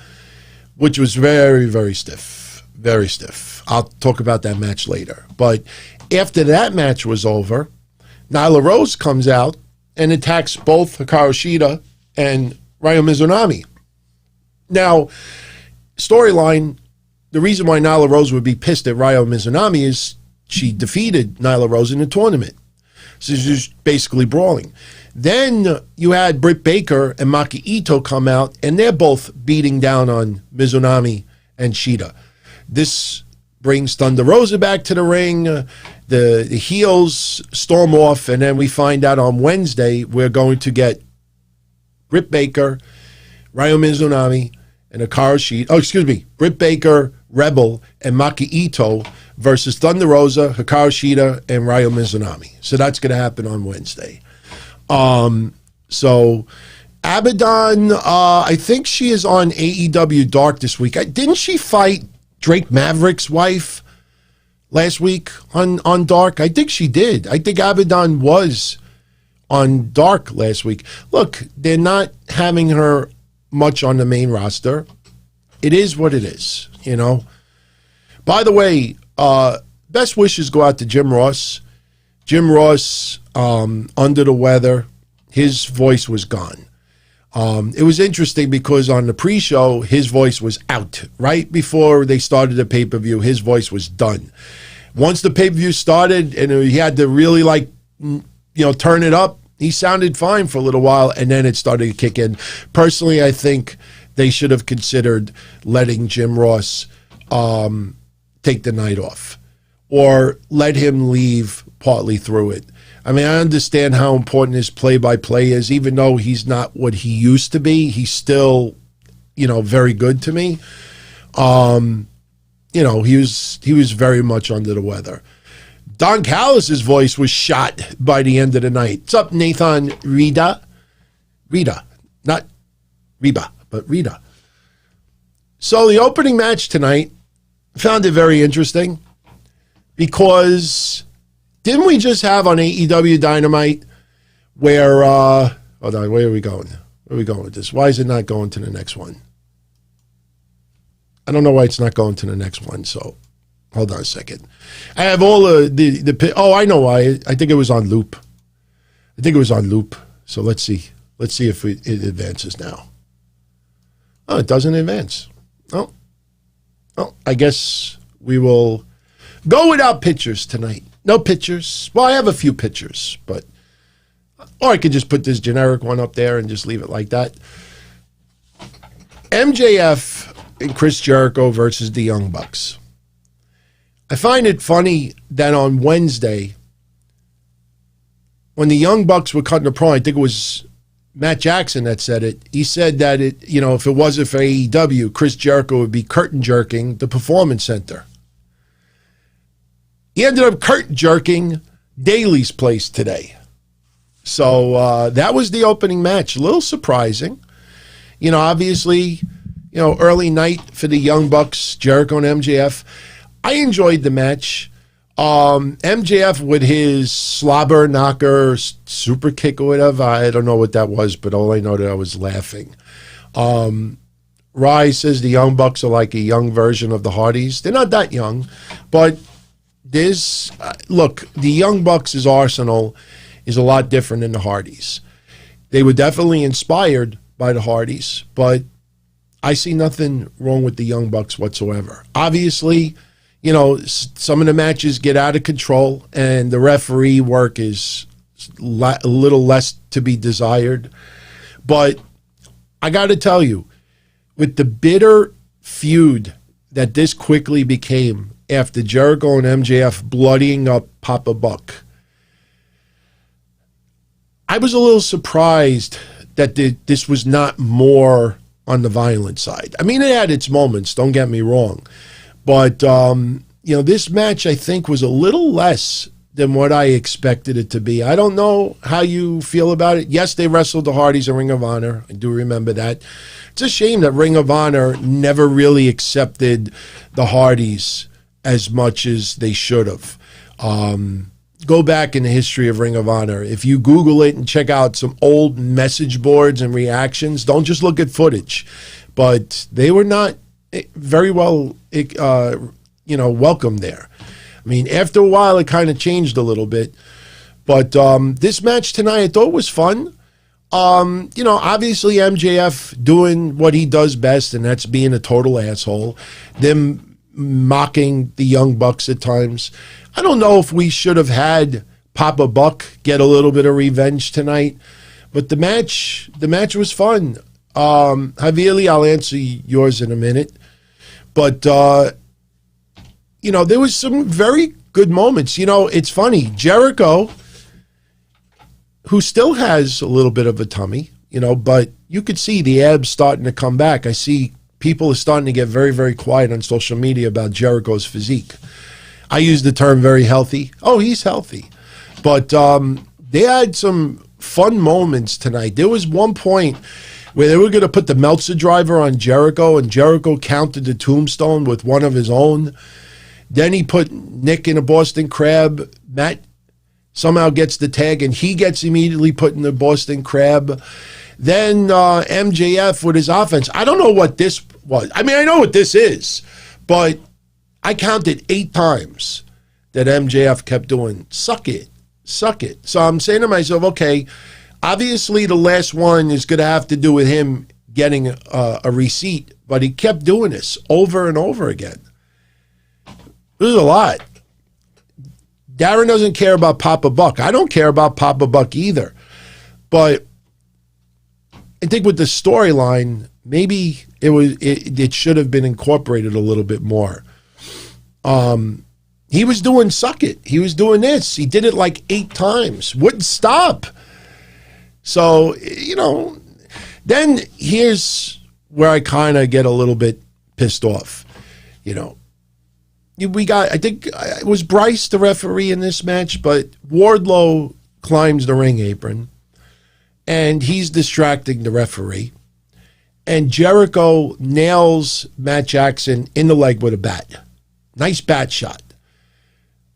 which was very, very stiff, very stiff. I'll talk about that match later. But after that match was over, Nyla Rose comes out and attacks both Hikaru Shida and Ryo Mizunami. Now, storyline, the reason why Nyla Rose would be pissed at Ryo Mizunami is she defeated Nyla Rose in the tournament. So she's just basically brawling. Then you had Britt Baker and Maki Itoh come out, and they're both beating down on Mizunami and Shida. This brings Thunder Rosa back to the ring. The heels storm off, and then we find out on Wednesday we're going to get Britt Baker, Ryo Mizunami, and Hikaru Shida. Britt Baker, Rebel, and Maki Itoh versus Thunder Rosa, Hikaru Shida, and Ryo Mizunami. So that's going to happen on Wednesday. So Abaddon, I think she is on AEW Dark this week. Didn't she fight Drake Maverick's wife last week on Dark? I think she did. I think Abaddon was on Dark last week. Look, they're not having her much on the main roster. It is what it is, By the way, best wishes go out to Jim Ross. Jim Ross, under the weather, his voice was gone. It was interesting because on the pre-show, his voice was out. Right before they started the pay-per-view, his voice was done. Once the pay-per-view started and he had to really turn it up, he sounded fine for a little while, and then it started to kick in. Personally, I think they should have considered letting Jim Ross take the night off or let him leave partly through it. I mean, I understand how important his play-by-play is. Even though he's not what he used to be, he's still, very good to me. He was very much under the weather. Don Callis' voice was shot by the end of the night. What's up, Nathan Rita? Rita, not Reba, but Rita. So the opening match tonight, found it very interesting because didn't we just have on AEW Dynamite where, hold on, where are we going? Where are we going with this? Why is it not going to the next one? I don't know why it's not going to the next one, so hold on a second. I have all I know why. I think it was on loop. So let's see. Let's see if it advances now. Oh, it doesn't advance. Oh, I guess we will Go without pictures tonight. No pictures. Well, I have a few pictures, but or I could just put this generic one up there and just leave it like that. MJF and Chris Jericho versus the Young Bucks. I find it funny that on Wednesday, when the Young Bucks were cutting the promo, I think it was Matt Jackson that said it. He said that if it wasn't for AEW, Chris Jericho would be curtain jerking the Performance Center. He ended up curtain jerking Daly's place today. So that was the opening match. A little surprising. Obviously, early night for the Young Bucks, Jericho and MJF. I enjoyed the match. MJF with his slobber knocker, super kick or whatever. I don't know what that was, but all I know that I was laughing. Rye says the Young Bucks are like a young version of the Hardys. They're not that young, but look, the Young Bucks' arsenal is a lot different than the Hardys. They were definitely inspired by the Hardys, but I see nothing wrong with the Young Bucks whatsoever. Obviously, some of the matches get out of control and the referee work is a little less to be desired. But I got to tell you, with the bitter feud that this quickly became after Jericho and MJF bloodying up Papa Buck, I was a little surprised that this was not more on the violent side. I mean, it had its moments, don't get me wrong. But, this match, I think, was a little less than what I expected it to be. I don't know how you feel about it. Yes, they wrestled the Hardys in Ring of Honor. I do remember that. It's a shame that Ring of Honor never really accepted the Hardys as much as they should have. Go back in the history of Ring of Honor. If you Google it and check out some old message boards and reactions, don't just look at footage. But they were not very well, welcome there. I mean, after a while, it kind of changed a little bit. But this match tonight, I thought was fun. Obviously MJF doing what he does best, and that's being a total asshole. Them mocking the Young Bucks at times. I don't know if we should have had Papa Buck get a little bit of revenge tonight, but the match was fun. Javier, I'll answer yours in a minute. But, there was some very good moments. It's funny. Jericho, who still has a little bit of a tummy, but you could see the abs starting to come back. I see people are starting to get very, very quiet on social media about Jericho's physique. I use the term very healthy. Oh, he's healthy. But they had some fun moments tonight. There was one point where they were going to put the Meltzer driver on Jericho, and Jericho countered the tombstone with one of his own. Then he put Nick in a Boston Crab. Matt somehow gets the tag, and he gets immediately put in the Boston Crab. Then MJF with his offense. I don't know what this was. I mean, I know what this is, but I counted 8 times that MJF kept doing, suck it, suck it. So I'm saying to myself, okay, obviously the last one is going to have to do with him getting a receipt, but he kept doing this over and over again. There's a lot. Darren doesn't care about Papa Buck. I don't care about Papa Buck either. But I think with the storyline, maybe it should have been incorporated a little bit more. He was doing suck it. He was doing this. He did it like 8 times. Wouldn't stop. So, then here's where I kind of get a little bit pissed off. We got, I think it was Bryce, the referee in this match, but Wardlow climbs the ring apron and he's distracting the referee. And Jericho nails Matt Jackson in the leg with a bat. Nice bat shot.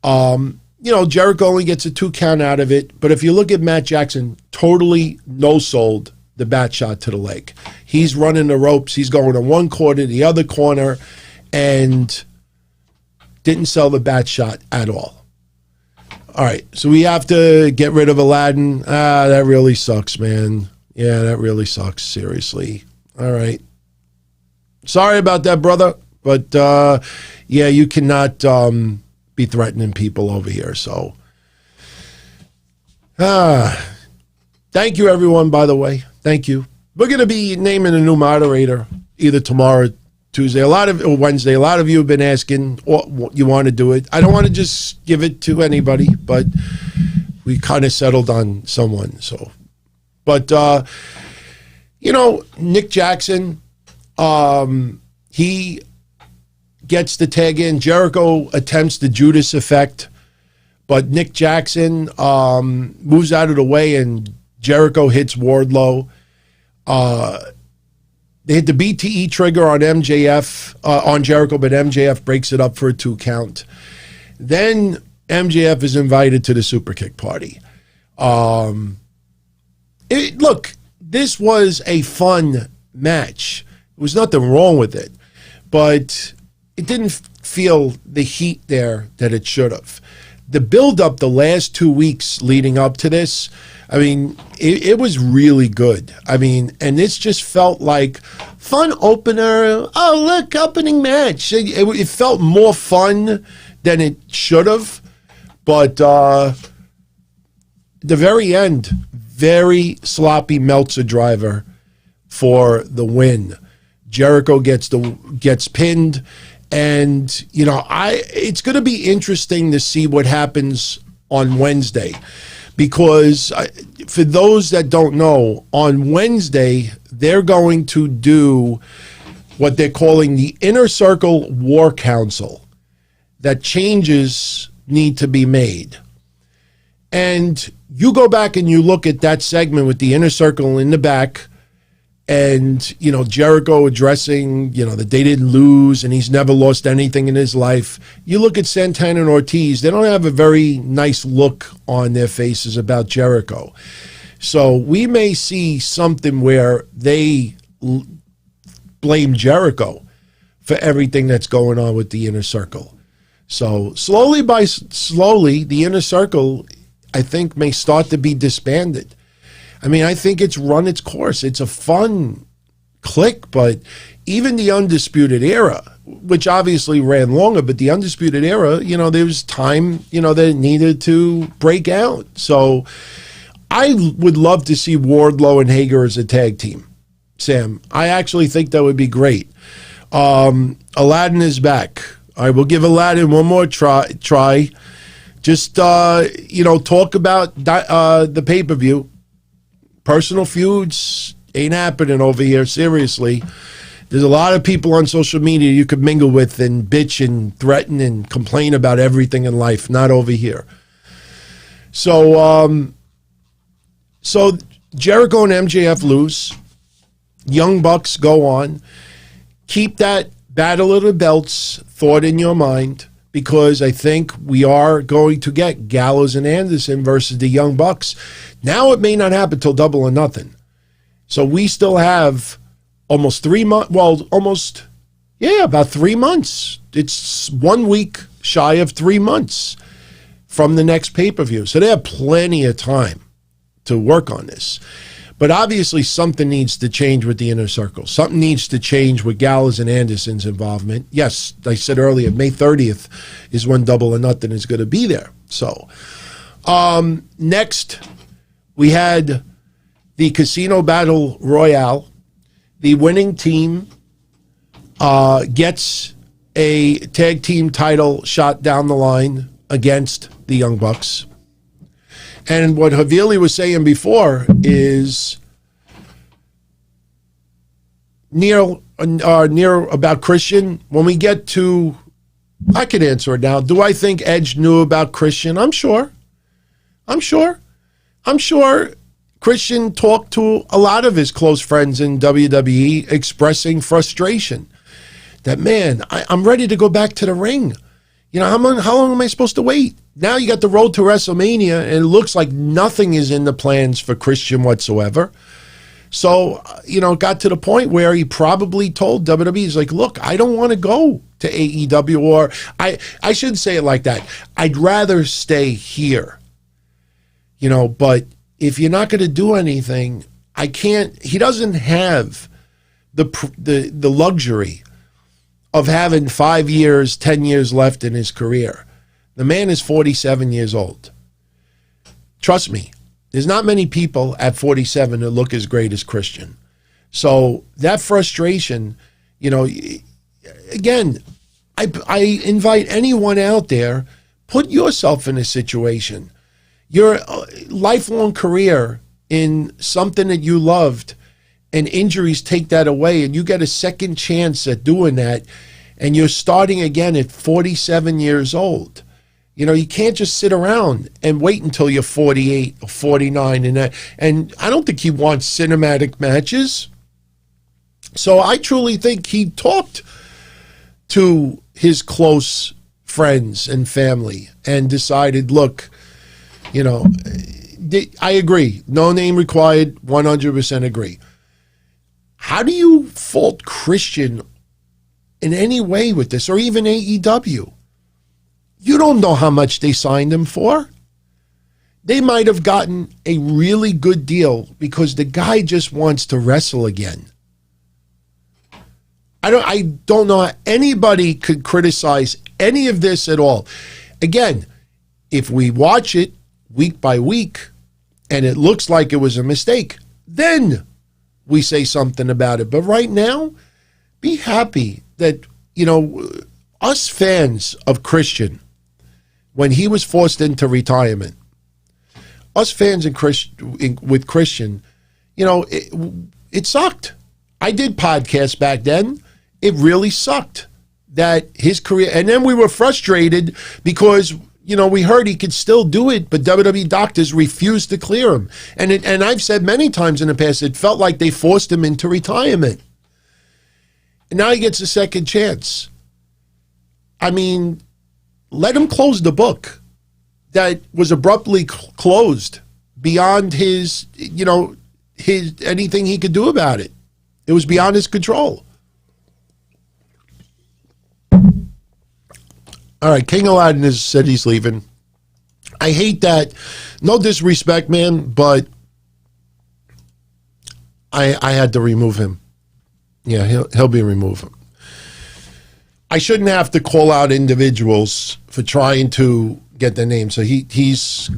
Jericho only gets a 2 count out of it, but if you look at Matt Jackson, totally no-sold the bat shot to the leg. He's running the ropes. He's going to one corner, the other corner, and didn't sell the bat shot at all. All right, so we have to get rid of Aladdin. That really sucks, man. Yeah, that really sucks, seriously. All right. Sorry about that, brother, but, yeah, you cannot be threatening people over here. So, thank you, everyone, by the way. Thank you. We're going to be naming a new moderator either tomorrow, Tuesday, or Wednesday. A lot of you have been asking what you want to do it. I don't want to just give it to anybody, but we kind of settled on someone. So, but, Nick Jackson, he gets the tag in. Jericho attempts the Judas effect, but Nick Jackson moves out of the way and Jericho hits Wardlow. They hit the BTE trigger on MJF, on Jericho, but MJF breaks it up for a 2 count. Then MJF is invited to the super kick party. Look, this was a fun match. There was nothing wrong with it, but it didn't feel the heat there that it should have. The build-up the last 2 weeks leading up to this, I mean, it was really good. I mean, and this just felt like fun opener. Oh, look, opening match. It felt more fun than it should have. But the very end, very sloppy Meltzer driver for the win. Jericho gets pinned. And, it's going to be interesting to see what happens on Wednesday. Because for those that don't know, on Wednesday, they're going to do what they're calling the Inner Circle War Council. That changes need to be made. And you go back and you look at that segment with the Inner Circle in the back and, Jericho addressing, that they didn't lose and he's never lost anything in his life. You look at Santana and Ortiz, they don't have a very nice look on their faces about Jericho. So we may see something where they blame Jericho for everything that's going on with the Inner Circle. So slowly, the Inner Circle, I think, may start to be disbanded. I mean, I think it's run its course. It's a fun clique, but even the Undisputed Era, which obviously ran longer, but the Undisputed Era, there was time, that it needed to break out. So I would love to see Wardlow and Hager as a tag team, Sam. I actually think that would be great. Aladdin is back. I will give Aladdin one more try. Just, talk about the pay-per-view. Personal feuds ain't happening over here, seriously. There's a lot of people on social media you could mingle with and bitch and threaten and complain about everything in life, not over here. So, Jericho and MJF lose. Young Bucks go on. Keep that Battle of the Belts thought in your mind, because I think we are going to get Gallows and Anderson versus the Young Bucks. Now it may not happen till Double or Nothing. So we still have almost 3 months. Well, about 3 months. It's 1 week shy of 3 months from the next pay-per-view. So they have plenty of time to work on this. But obviously something needs to change with the Inner Circle. Something needs to change with Gallows and Anderson's involvement. Yes, I said earlier, May 30th is when Double or Nothing is going to be there. So next, we had the Casino Battle Royale. The winning team gets a tag team title shot down the line against the Young Bucks. And what Havili was saying before is near about Christian. When we get to, I can answer it now. Do I think Edge knew about Christian? I'm sure Christian talked to a lot of his close friends in WWE expressing frustration. That, man, I'm ready to go back to the ring. How long am I supposed to wait? Now you got the road to WrestleMania, and it looks like nothing is in the plans for Christian whatsoever. So, it got to the point where he probably told WWE, he's like, look, I don't want to go to AEW, or I shouldn't say it like that. I'd rather stay here. But if you're not going to do anything, I can't. He doesn't have the luxury of having 5 years, 10 years left in his career. The man is 47 years old. Trust me, there's not many people at 47 that look as great as Christian. So that frustration, you know, again, I invite anyone out there, put yourself in a situation. Your lifelong career in something that you loved, and injuries take that away, and you get a second chance at doing that, and you're starting again at 47 years old. You know, you can't just sit around and wait until you're 48 or 49 and that. And I don't think he wants cinematic matches. So I truly think he talked to his close friends and family and decided, look, you know, I agree. No name required, 100% agree. How do you fault Christian in any way with this, or even AEW? You don't know how much they signed him for. They might have gotten a really good deal because the guy just wants to wrestle again. I don't know how anybody could criticize any of this at all. Again, if we watch it week by week and it looks like it was a mistake, then we say something about it. But right now, be happy that, you know, us fans of Christian, when he was forced into retirement, us fans with Christian, you know, it sucked. I did podcasts back then. It really sucked that his career, and then we were frustrated because, you know, we heard he could still do it, but WWE doctors refused to clear him. And I've said many times in the past, it felt like they forced him into retirement. And now he gets a second chance. I mean, let him close the book that was abruptly closed beyond his, you know, his anything he could do about it. It was beyond his control. All right, King Aladdin has said he's leaving. I hate that. No disrespect, man, but I had to remove him. Yeah, he'll be removed. I shouldn't have to call out individuals for trying to get their name. So he's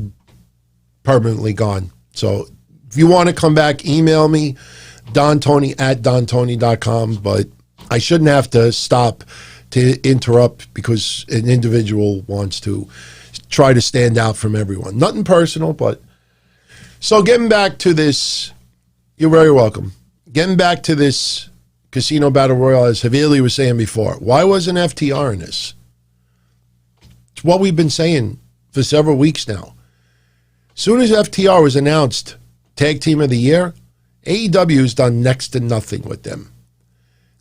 permanently gone. So if you want to come back, email me, dontony@dontony.com. But I shouldn't have to stop to interrupt because an individual wants to try to stand out from everyone. Nothing personal, but... So getting back to this, you're very welcome. Getting back to this Casino Battle Royale, as Havili was saying before, why wasn't FTR in this? It's what we've been saying for several weeks now. As soon as FTR was announced Tag Team of the Year, AEW has done next to nothing with them.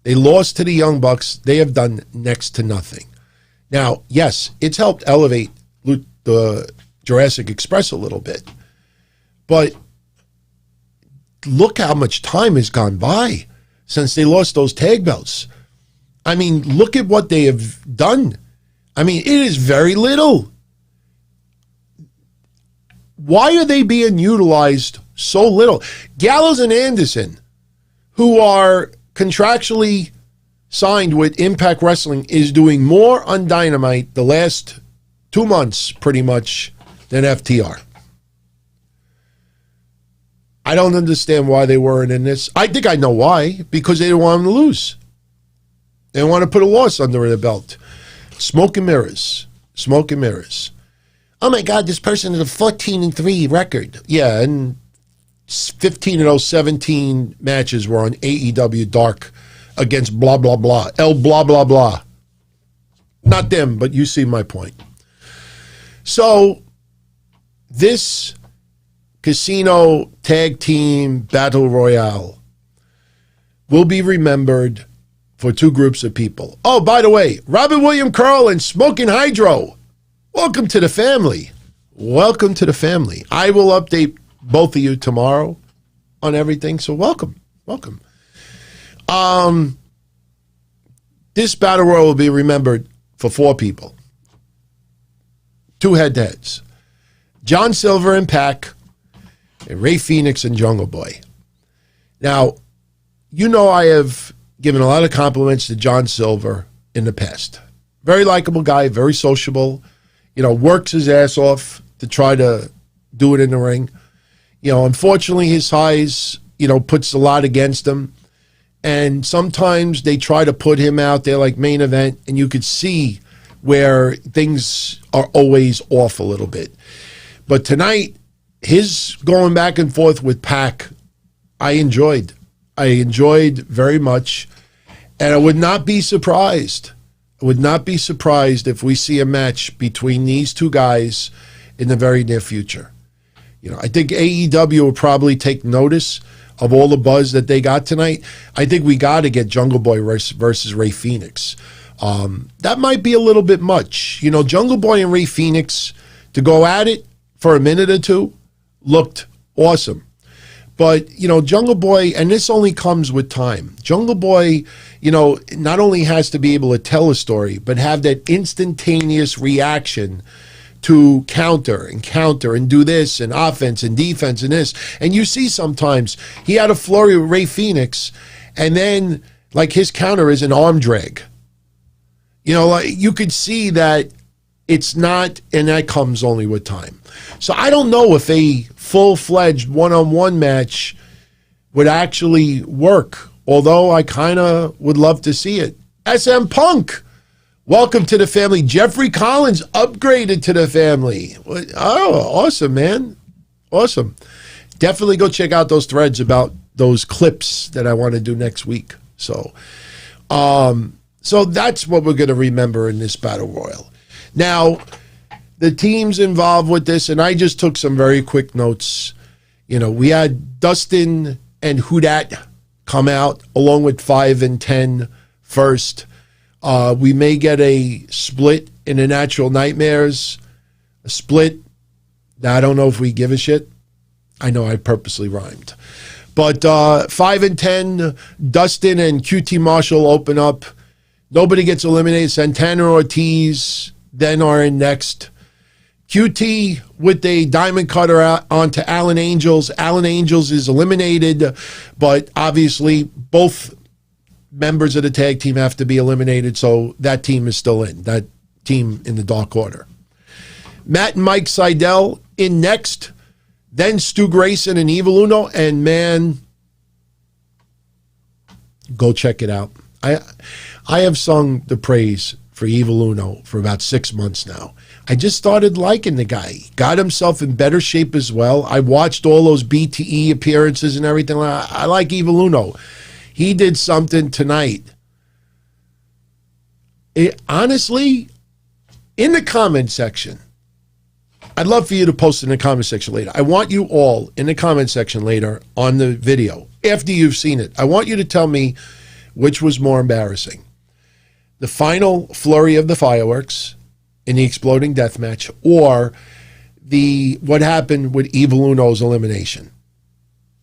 They lost to the Young Bucks. They have done next to nothing. Now, yes, it's helped elevate the Jurassic Express a little bit. But look how much time has gone by since they lost those tag belts. I mean, look at what they have done. I mean, it is very little. Why are they being utilized so little? Gallows and Anderson, who are contractually signed with Impact Wrestling, is doing more on Dynamite the last 2 months, pretty much, than FTR. I don't understand why they weren't in this. I think I know why. Because they didn't want them to lose. They didn't want to put a loss under their belt. Smoke and mirrors. Smoke and mirrors. Oh my God, this person has a 14-3 record. Yeah, and 15 of those 17 matches were on AEW Dark against blah, blah, blah. El blah, blah, blah. Not them, but you see my point. So, this Casino Tag Team Battle Royale will be remembered for two groups of people. Oh, by the way, Robert William Curl and Smoking Hydro. Welcome to the family. Welcome to the family. I will update both of you tomorrow on everything, so welcome. Welcome. This Battle Royal will be remembered for four people. Two head-to-heads. John Silver and Pac, and Ray Phoenix and Jungle Boy. Now, you know I have given a lot of compliments to John Silver in the past. Very likable guy, very sociable. works his ass off to try to do it in the ring. Unfortunately, his size, puts a lot against him. And sometimes they try to put him out there like main event, and you could see where things are always off a little bit. But tonight, his going back and forth with Pac, I enjoyed very much. And I would not be surprised. I would not be surprised if we see a match between these two guys in the very near future. I think AEW will probably take notice of all the buzz that they got tonight. I think we got to get Jungle Boy versus Rey Fenix. That might be a little bit much. Jungle Boy and Rey Fenix, to go at it for a minute or two, looked awesome. But, Jungle Boy, and this only comes with time. Jungle Boy, not only has to be able to tell a story, but have that instantaneous reaction to counter and do this and offense and defense and this. And you see sometimes he had a flurry with Rey Fenix, and then like his counter is an arm drag. You could see that it's not, and that comes only with time. So I don't know if a full-fledged one-on-one match would actually work, although I kind of would love to see it. SM Punk, welcome to the family. Jeffrey Collins upgraded to the family. Oh, awesome, man. Awesome. Definitely go check out those threads about those clips that I want to do next week. So that's what we're going to remember in this Battle Royal. Now, the teams involved with this, and I just took some very quick notes. We had Dustin and Who Dat come out along with 5 and 10 first. We may get a split in the Natural Nightmares. A split. Now, I don't know if we give a shit. I know I purposely rhymed. But 5 and 10, Dustin and QT Marshall open up. Nobody gets eliminated. Santana and Ortiz then are in next. QT with a diamond cutter out onto Alan Angels. Alan Angels is eliminated, but obviously both members of the tag team have to be eliminated, so that team is still in. That team in the Dark Order. Matt and Mike Seidel in next. Then Stu Grayson and Evil Uno. And man, go check it out. I have sung the praise for Evil Uno for about 6 months now. I just started liking the guy. He got himself in better shape as well. I watched all those BTE appearances and everything. I like Evil Uno. He did something tonight. Honestly, in the comment section, I'd love for you to post in the comment section later. I want you all in the comment section later on the video, after you've seen it, I want you to tell me which was more embarrassing. The final flurry of the fireworks in the exploding death match, or what happened with Evil Uno's elimination.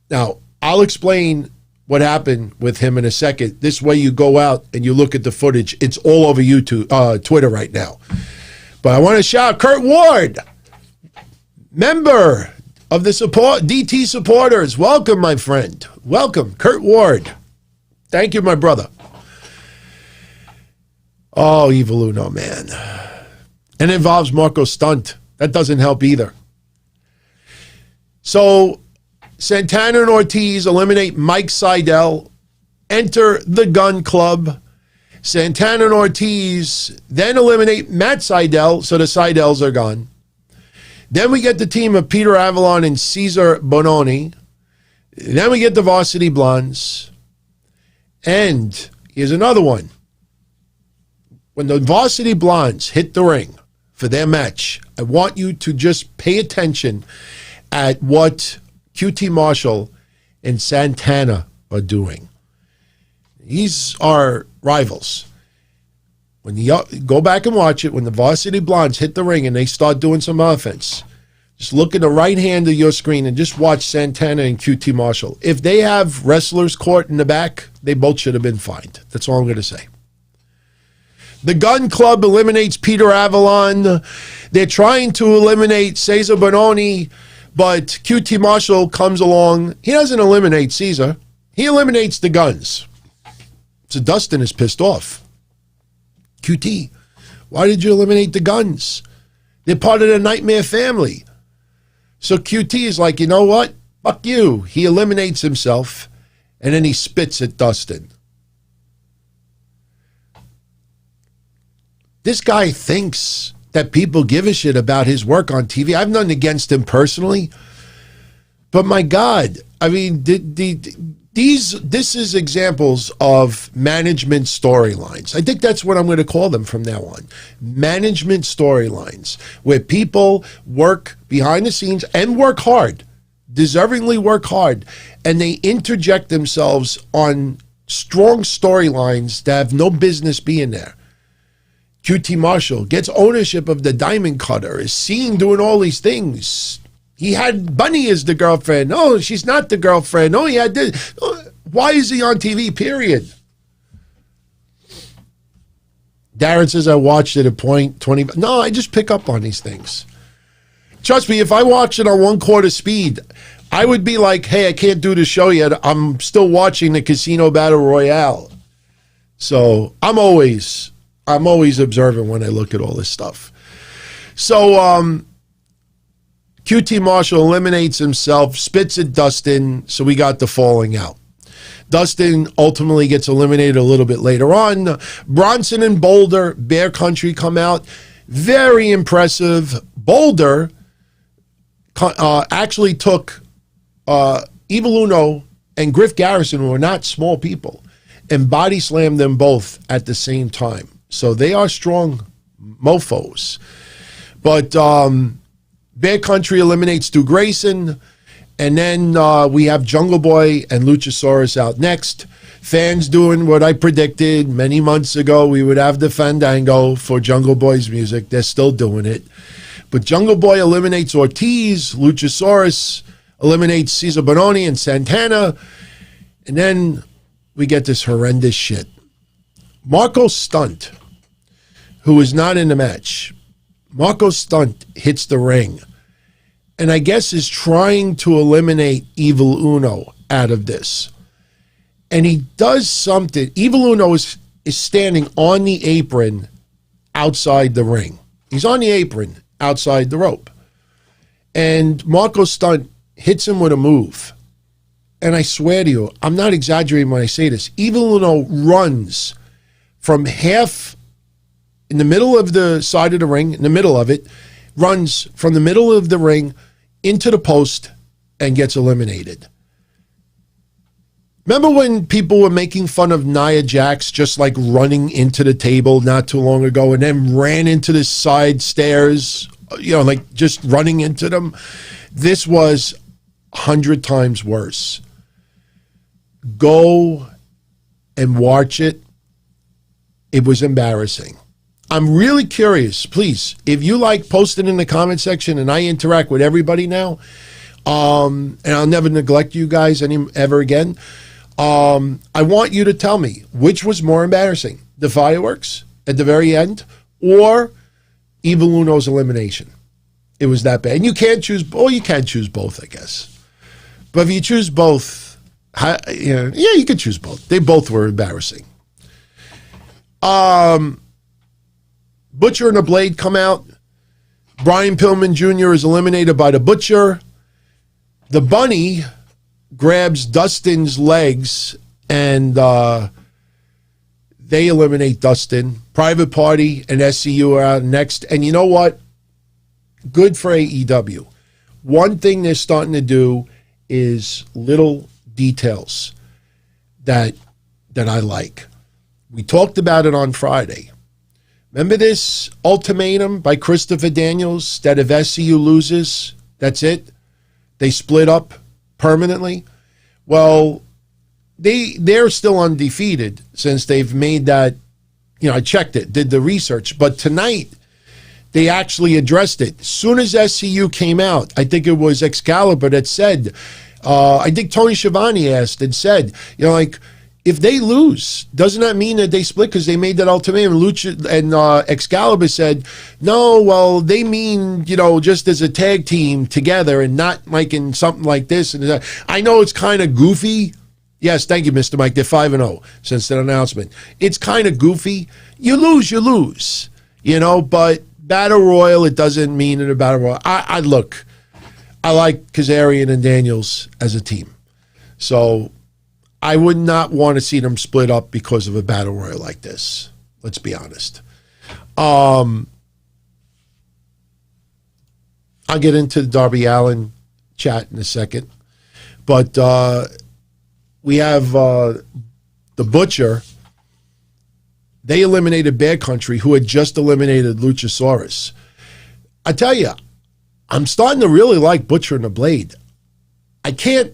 Now, I'll explain what happened with him in a second. This way you go out and you look at the footage. It's all over YouTube, Twitter right now. But I want to shout Kurt Ward, member of the DT supporters. Welcome, my friend. Welcome, Kurt Ward. Thank you, my brother. Oh, Evil Uno, man. And it involves Marco Stunt. That doesn't help either. So Santana and Ortiz eliminate Mike Seidel, enter the Gun Club. Santana and Ortiz then eliminate Matt Seidel, so the Seidels are gone. Then we get the team of Peter Avalon and Cesar Bononi. Then we get the Varsity Blondes. And here's another one. When the Varsity Blondes hit the ring for their match, I want you to just pay attention at what QT Marshall and Santana are doing. These are rivals. When you go back and watch it, when the Varsity Blondes hit the ring and they start doing some offense, just look at the right hand of your screen and just watch Santana and QT Marshall. If they have wrestlers court in the back, they both should have been fined. That's all I'm going to say. The Gun Club eliminates Peter Avalon. They're trying to eliminate Cesar Bononi, but QT Marshall comes along. He doesn't eliminate Cesar. He eliminates the Guns. So Dustin is pissed off. QT, why did you eliminate the Guns? They're part of the Nightmare family. So QT is like, you know what? Fuck you. He eliminates himself, and then he spits at Dustin. This guy thinks that people give a shit about his work on TV. I've nothing against him personally, but my God, I mean, this is examples of management storylines. I think that's what I'm going to call them from now on. Management storylines, where people work behind the scenes and work hard, deservingly work hard, and they interject themselves on strong storylines that have no business being there. QT Marshall gets ownership of the Diamond Cutter, is seen doing all these things. He had Bunny as the girlfriend. Oh, she's not the girlfriend. Oh, he had this. Why is he on TV, period? Darren says, I watched it at point 20. No, I just pick up on these things. Trust me, if I watch it on 1/4 speed, I would be like, hey, I can't do the show yet. I'm still watching the Casino Battle Royale. So I'm always observant when I look at all this stuff. So QT Marshall eliminates himself, spits at Dustin, so we got the falling out. Dustin ultimately gets eliminated a little bit later on. Bronson and Boulder, Bear Country, come out. Very impressive. Boulder actually took Evil Uno and Griff Garrison, who are not small people, and body slammed them both at the same time. So they are strong mofos. But Bear Country eliminates Stu Grayson. And then we have Jungle Boy and Luchasaurus out next. Fans doing what I predicted many months ago. We would have the Fandango for Jungle Boy's music. They're still doing it. But Jungle Boy eliminates Ortiz. Luchasaurus eliminates Cesar Bononi and Santana. And then we get this horrendous shit. Marco Stunt, who is not in the match. Marco Stunt hits the ring, and I guess is trying to eliminate Evil Uno out of this. And he does something. Evil Uno is standing on the apron outside the ring. He's on the apron outside the rope. And Marco Stunt hits him with a move. And I swear to you, I'm not exaggerating when I say this. Evil Uno runs from half in the middle of the side of the ring, in the middle of it, runs from the middle of the ring into the post and gets eliminated. Remember when people were making fun of Nia Jax just like running into the table not too long ago and then ran into the side stairs, like just running into them? This was 100 times worse. Go and watch it. It was embarrassing. I'm really curious. Please, if you like, post it in the comment section, and I interact with everybody now. And I'll never neglect you guys ever again. I want you to tell me which was more embarrassing, the fireworks at the very end or Evil Uno's elimination. It was that bad. And you can't choose, you can choose both, I guess. But if you choose both, you could choose both. They both were embarrassing. Butcher and the Blade come out. Brian Pillman Jr. is eliminated by the Butcher. The Bunny grabs Dustin's legs and they eliminate Dustin. Private Party and SCU are out next. And you know what? Good for AEW. One thing they're starting to do is little details that I like. We talked about it on Friday. Remember this ultimatum by Christopher Daniels that if SCU loses, that's it? They split up permanently? Well, they're still undefeated since they've made that, I checked it, did the research. But tonight, they actually addressed it. As soon as SCU came out, I think it was Excalibur that said, I think Tony Schiavone asked and said, if they lose, doesn't that mean that they split because they made that ultimatum? Lucha and Excalibur said, no, well, they mean, just as a tag team together and not like in something like this. And I know it's kind of goofy. Yes, thank you, Mr. Mike. They're 5-0 since that announcement. It's kind of goofy. You lose, but Battle Royal, it doesn't mean in a Battle Royal. I look, I like Kazarian and Daniels as a team. So I would not want to see them split up because of a Battle Royal like this. Let's be honest. I'll get into the Darby Allin chat in a second. But we have the Butcher. They eliminated Bad Country, who had just eliminated Luchasaurus. I tell you, I'm starting to really like Butcher and the Blade. I can't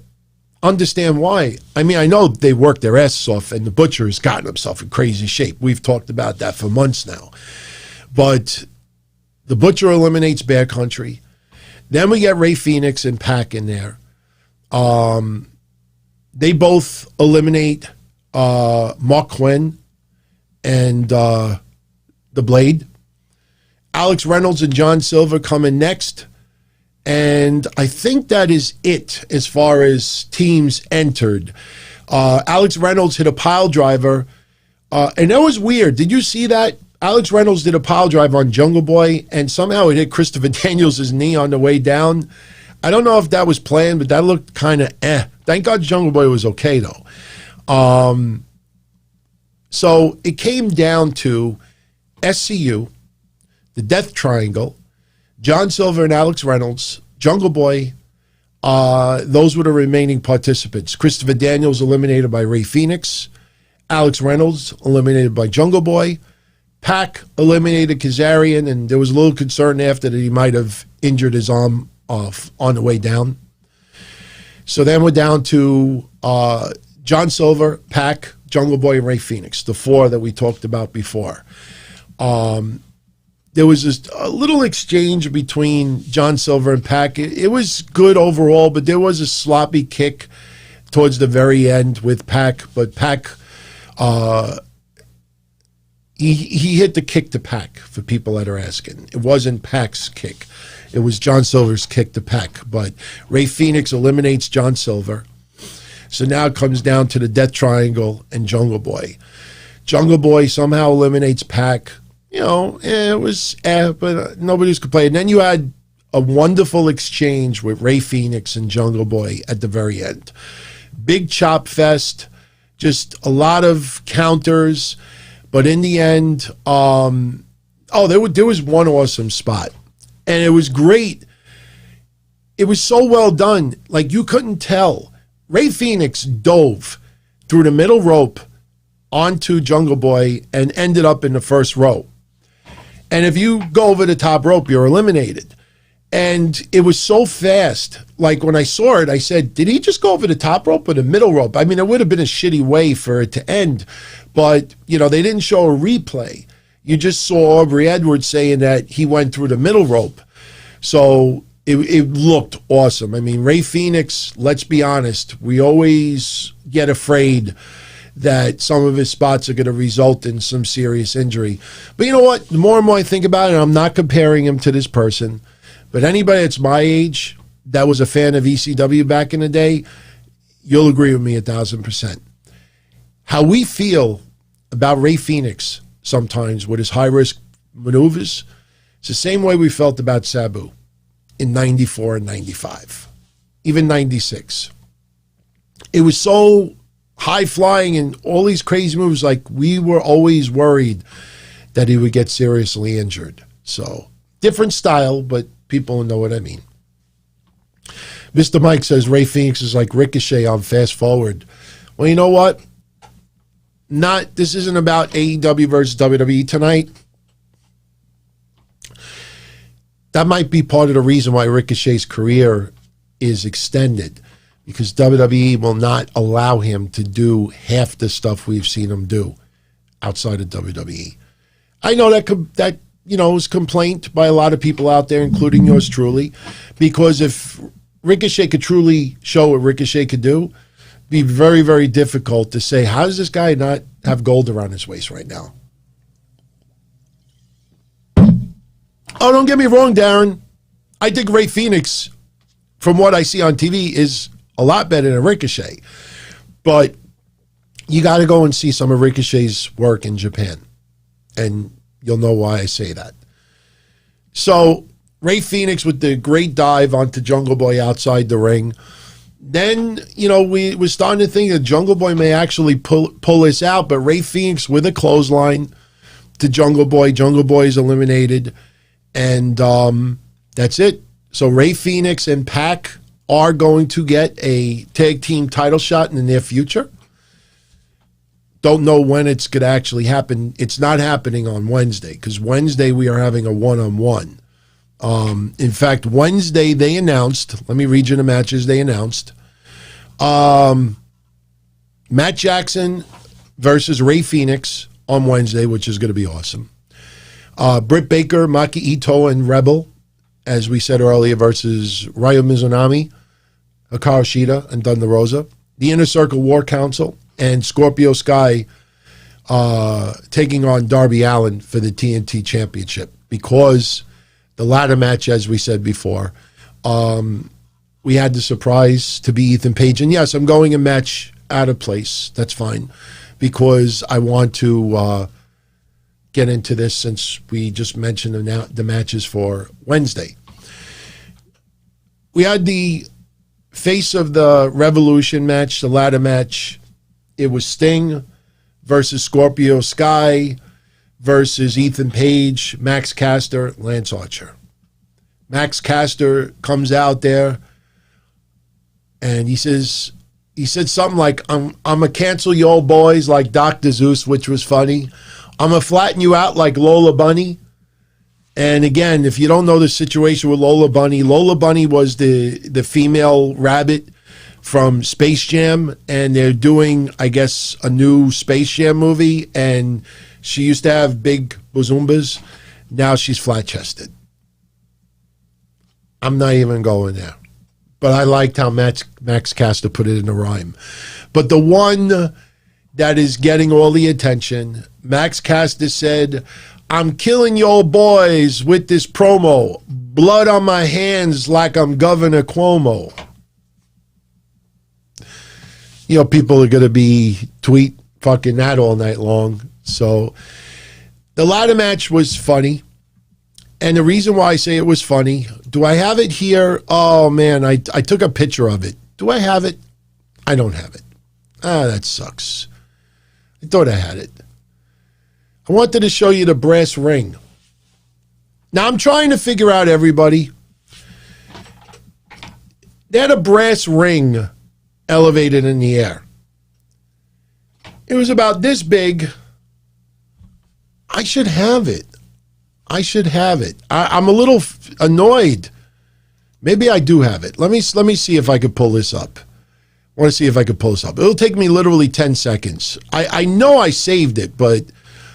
understand why. I mean, I know they worked their asses off, and the Butcher has gotten himself in crazy shape. We've talked about that for months now. But the Butcher eliminates Bad Country. Then we get Rey Fenix and Pac in there. They both eliminate Mark Quinn and the Blade. Alex Reynolds and John Silver come in next. And I think that is it as far as teams entered. Alex Reynolds hit a pile driver. And that was weird. Did you see that? Alex Reynolds did a pile drive on Jungle Boy, and somehow it hit Christopher Daniels' knee on the way down. I don't know if that was planned, but that looked kind of Thank God Jungle Boy was okay, though. So it came down to SCU, the Death Triangle, John Silver and Alex Reynolds, Jungle Boy. Those were the remaining participants. Christopher Daniels eliminated by Rey Fenix. Alex Reynolds eliminated by Jungle Boy. Pac eliminated Kazarian, and there was a little concern after that he might have injured his arm off on the way down. So then we're down to John Silver, Pac, Jungle Boy, and Rey Fenix, the four that we talked about before. There was just a little exchange between John Silver and Pac. It was good overall, but there was a sloppy kick towards the very end with Pac. But Pac, he hit the kick to Pac, for people that are asking. It wasn't Pac's kick. It was John Silver's kick to Pac. But Rey Fenix eliminates John Silver. So now it comes down to the Death Triangle and Jungle Boy. Jungle Boy somehow eliminates Pac. You know, it was but nobody was complaining. Then you had a wonderful exchange with Rey Fenix and Jungle Boy at the very end. Big chop fest, just a lot of counters. But in the end, there was one awesome spot. And it was great. It was so well done. Like, you couldn't tell. Rey Fenix dove through the middle rope onto Jungle Boy and ended up in the first row. And if you go over the top rope, you're eliminated. And it was so fast. Like, when I saw it, I said, did he just go over the top rope or the middle rope? I mean, it would have been a shitty way for it to end. But, you know, they didn't show a replay. You just saw Aubrey Edwards saying that he went through the middle rope. So it looked awesome. I mean, Rey Fenix, let's be honest, we always get afraid that some of his spots are going to result in some serious injury. But you know what? The more and more I think about it, I'm not comparing him to this person, but anybody that's my age that was a fan of ECW back in the day, you'll agree with me 1,000%. How we feel about Rey Fenix sometimes with his high-risk maneuvers, it's the same way we felt about Sabu in 94 and 95, even 96. It was so high-flying and all these crazy moves, like we were always worried that he would get seriously injured. So, different style, but people know what I mean. Mr. Mike says Rey Fenix is like Ricochet on Fast Forward. Well, you know what? This isn't about AEW versus WWE tonight. That might be part of the reason why Ricochet's career is extended, because WWE will not allow him to do half the stuff we've seen him do outside of WWE. I know that was complaint by a lot of people out there, including yours truly, because if Ricochet could truly show what Ricochet could do, it'd be very, very difficult to say, how does this guy not have gold around his waist right now? Oh, don't get me wrong, Darren. I think Rey Fenix, from what I see on TV, is a lot better than Ricochet. But you got to go and see some of Ricochet's work in Japan, and you'll know why I say that. So Ray Fenix with the great dive onto Jungle Boy outside the ring. Then, we were starting to think that Jungle Boy may actually pull this out, but Ray Fenix with a clothesline to Jungle Boy. Jungle Boy is eliminated, and that's it. So Ray Fenix and Pac are going to get a tag team title shot in the near future. Don't know when it's going to actually happen. It's not happening on Wednesday, because Wednesday we are having a one-on-one. In fact, Wednesday they announced, let me read you the matches they announced. Matt Jackson versus Ray Fenix on Wednesday, which is going to be awesome. Britt Baker, Maki, Itoh, and Rebel, as we said earlier, versus Riho Mizunami, Hikaru, Shida, and Thunder Rosa. The Inner Circle War Council and Scorpio Sky taking on Darby Allin for the TNT Championship, because the ladder match, as we said before, we had the surprise to be Ethan Page. And yes, I'm going a match out of place. That's fine, because I want to get into this since we just mentioned the matches for Wednesday. We had the face of the Revolution match, the ladder match. It was Sting versus Scorpio Sky versus Ethan Page, Max Caster, Lance Archer. Max Caster comes out there and he said something like, I'm going to cancel you old boys like Dr. Seuss, which was funny. I'm going to flatten you out like Lola Bunny. And again, if you don't know the situation with Lola Bunny was the female rabbit from Space Jam, and they're doing, I guess, a new Space Jam movie, and she used to have big bazoombas. Now she's flat-chested. I'm not even going there. But I liked how Max Caster put it in a rhyme. But the one that is getting all the attention, Max Caster said, I'm killing you old boys with this promo. Blood on my hands like I'm Governor Cuomo. People are going to be tweet fucking that all night long. So the ladder match was funny. And the reason why I say it was funny, do I have it here? Oh, man, I took a picture of it. Do I have it? I don't have it. That sucks. I thought I had it. I wanted to show you the brass ring. Now, I'm trying to figure out, everybody. They had a brass ring elevated in the air. It was about this big. I should have it. I'm a little annoyed. Maybe I do have it. Let me see if I could pull this up. I want to see if I could pull this up. It'll take me literally 10 seconds. I know I saved it, but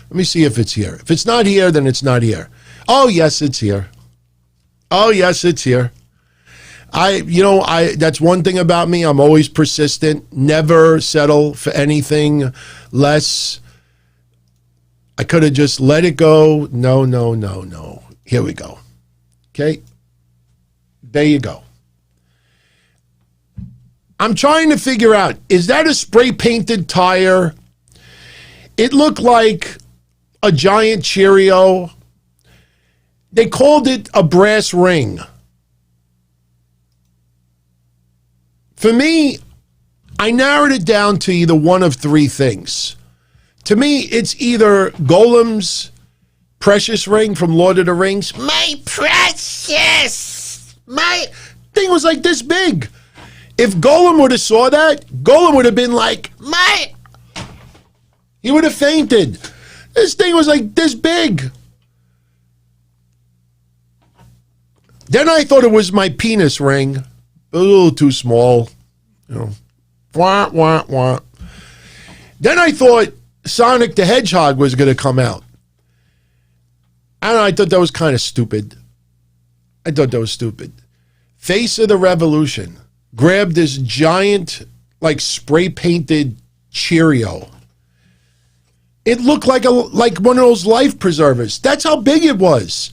let me see if it's here. If it's not here, then it's not here. Oh, yes, it's here. That's one thing about me. I'm always persistent, never settle for anything less. I could have just let it go. No. Here we go. Okay. There you go. I'm trying to figure out, is that a spray painted tire? It looked like a giant Cheerio. They called it a brass ring. For me, I narrowed it down to either one of three things. To me, it's either Golem's precious ring from Lord of the Rings. My precious! My thing was like this big. If Golem would have saw that, Golem would have been like, he would have fainted. This thing was like this big. Then I thought it was my penis ring. A little too small. Wah, wah, wah. Then I thought Sonic the Hedgehog was going to come out. I don't know, I thought that was kind of stupid. Face of the Revolution grabbed this giant, like, spray-painted Cheerio. It looked like one of those life preservers. That's how big it was.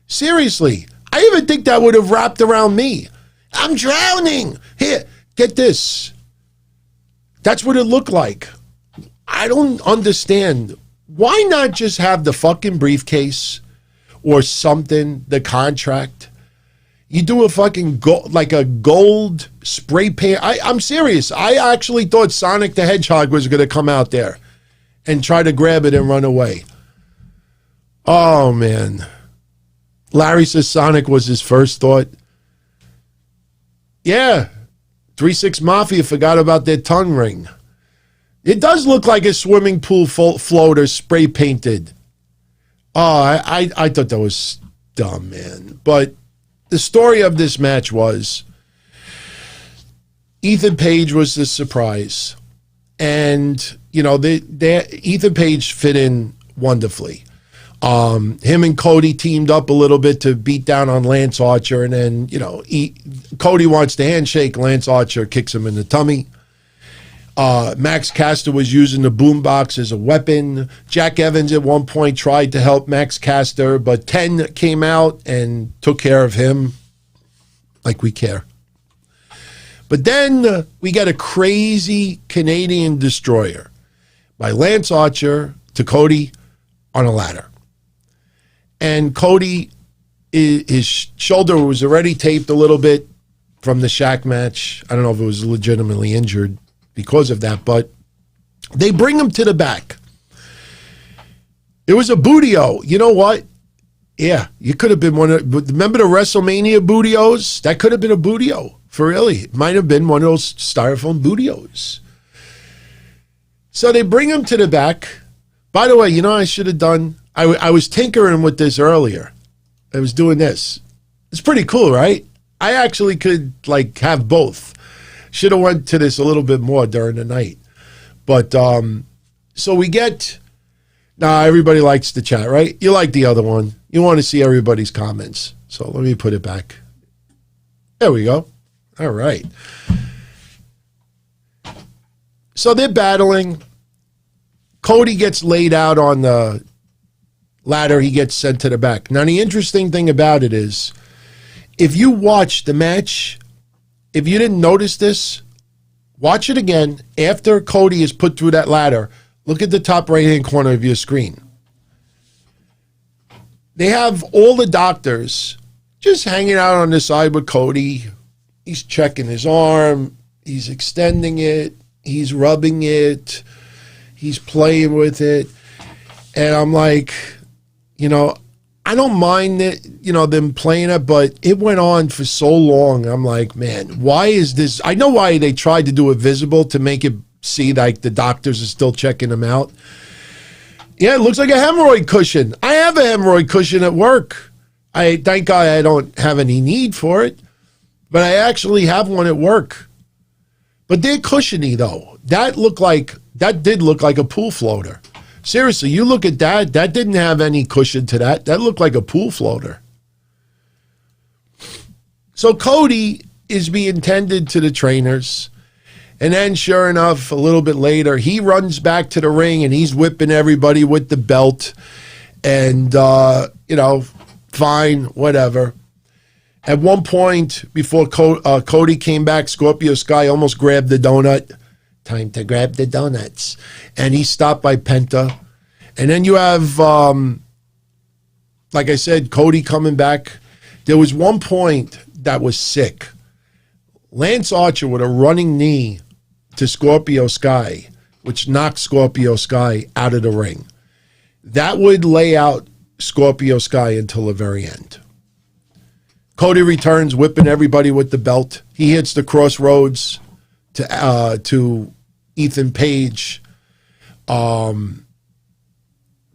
Seriously. I even think that would have wrapped around me. I'm drowning. Here, get this. That's what it looked like. I don't understand. Why not just have the fucking briefcase or something, the contract. You do a fucking like a gold spray paint. I'm serious. I actually thought Sonic the Hedgehog was going to come out there and try to grab it and run away. Oh, man. Larry says Sonic was his first thought. Yeah. 3-6 Mafia forgot about their tongue ring. It does look like a swimming pool floater spray painted. Oh, I thought that was dumb, man. But the story of this match was Ethan Page was the surprise. And, you know, Ethan Page fit in wonderfully. Him and Cody teamed up a little bit to beat down on Lance Archer. And then, you know, Cody wants the handshake. Lance Archer kicks him in the tummy. Max Caster was using the boombox as a weapon. Jack Evans at one point tried to help Max Caster, but 10 came out and took care of him like we care. But then we got a crazy Canadian destroyer by Lance Archer to Cody on a ladder. And Cody, his shoulder was already taped a little bit from the Shaq match. I don't know if it was legitimately injured because of that, but they bring him to the back. It was a bootio. You know what? Yeah, you could have been one of, remember the WrestleMania bootios? That could have been a bootio. For really, it might have been one of those styrofoam bootios. So they bring him to the back. By the way, you know what I should have done? I was tinkering with this earlier. I was doing this. It's pretty cool, right? I actually could like have both. Should have went to this a little bit more during the night. But so we get, now everybody likes the chat, right? You like the other one. You want to see everybody's comments. So let me put it back. There we go. All right. So they're battling. Cody gets laid out on the ladder. He gets sent to the back. Now, the interesting thing about it is, if you watch the match, if you didn't notice this, watch it again. After Cody is put through that ladder, look at the top right-hand corner of your screen. They have all the doctors just hanging out on the side with Cody. He's checking his arm. He's extending it. He's rubbing it. He's playing with it. And I'm like, you know, I don't mind it, you know, them playing it, but it went on for so long. I'm like, man, why is this? I know why they tried to do it visible to make it see like the doctors are still checking them out. Yeah, it looks like a hemorrhoid cushion. I have a hemorrhoid cushion at work. I thank God I don't have any need for it, but I actually have one at work. But they're cushiony though. That did look like a pool floater. Seriously, you look at that. That didn't have any cushion to that. That looked like a pool floater. So Cody is being tended to the trainers. And then sure enough, a little bit later, he runs back to the ring and he's whipping everybody with the belt. And, you know, fine, whatever. At one point, before Cody came back, Scorpio Sky almost grabbed the donut. Time to grab the donuts. And he's stopped by Penta. And then you have, like I said, Cody coming back. There was one point that was sick. Lance Archer with a running knee to Scorpio Sky, which knocked Scorpio Sky out of the ring. That would lay out Scorpio Sky until the very end. Cody returns, whipping everybody with the belt. He hits the crossroads to Ethan Page. Penta.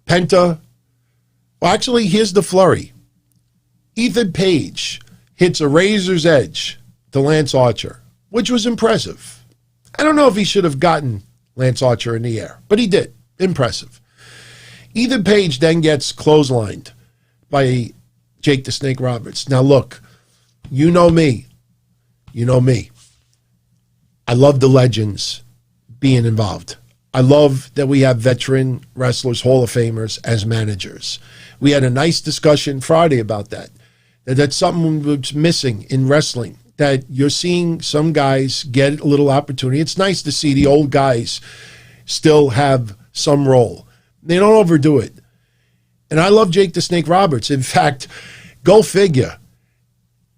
Well, actually, here's the flurry. Ethan Page hits a razor's edge to Lance Archer, which was impressive. I don't know if he should have gotten Lance Archer in the air, but he did. Impressive. Ethan Page then gets clotheslined by Jake the Snake Roberts. Now, look, you know me. You know me. I love the legends being involved. I love that we have veteran wrestlers, Hall of Famers, as managers. We had a nice discussion Friday about that. That's something that's missing in wrestling, that you're seeing some guys get a little opportunity. It's nice to see the old guys still have some role. They don't overdo it. And I love Jake the Snake Roberts. In fact, go figure.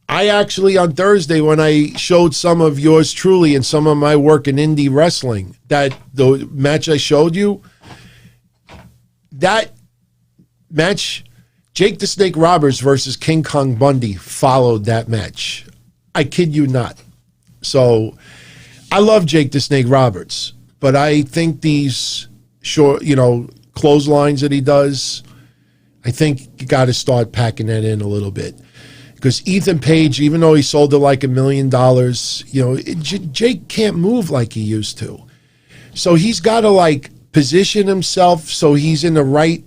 I actually, on Thursday, when I showed some of yours truly and some of my work in indie wrestling, that the match I showed you, that match, Jake the Snake Roberts versus King Kong Bundy followed that match. I kid you not. So I love Jake the Snake Roberts, but I think these short, clotheslines that he does, I think you got to start packing that in a little bit. Because Ethan Page, even though he sold it like $1 million, Jake can't move like he used to. So he's got to position himself so he's in the right,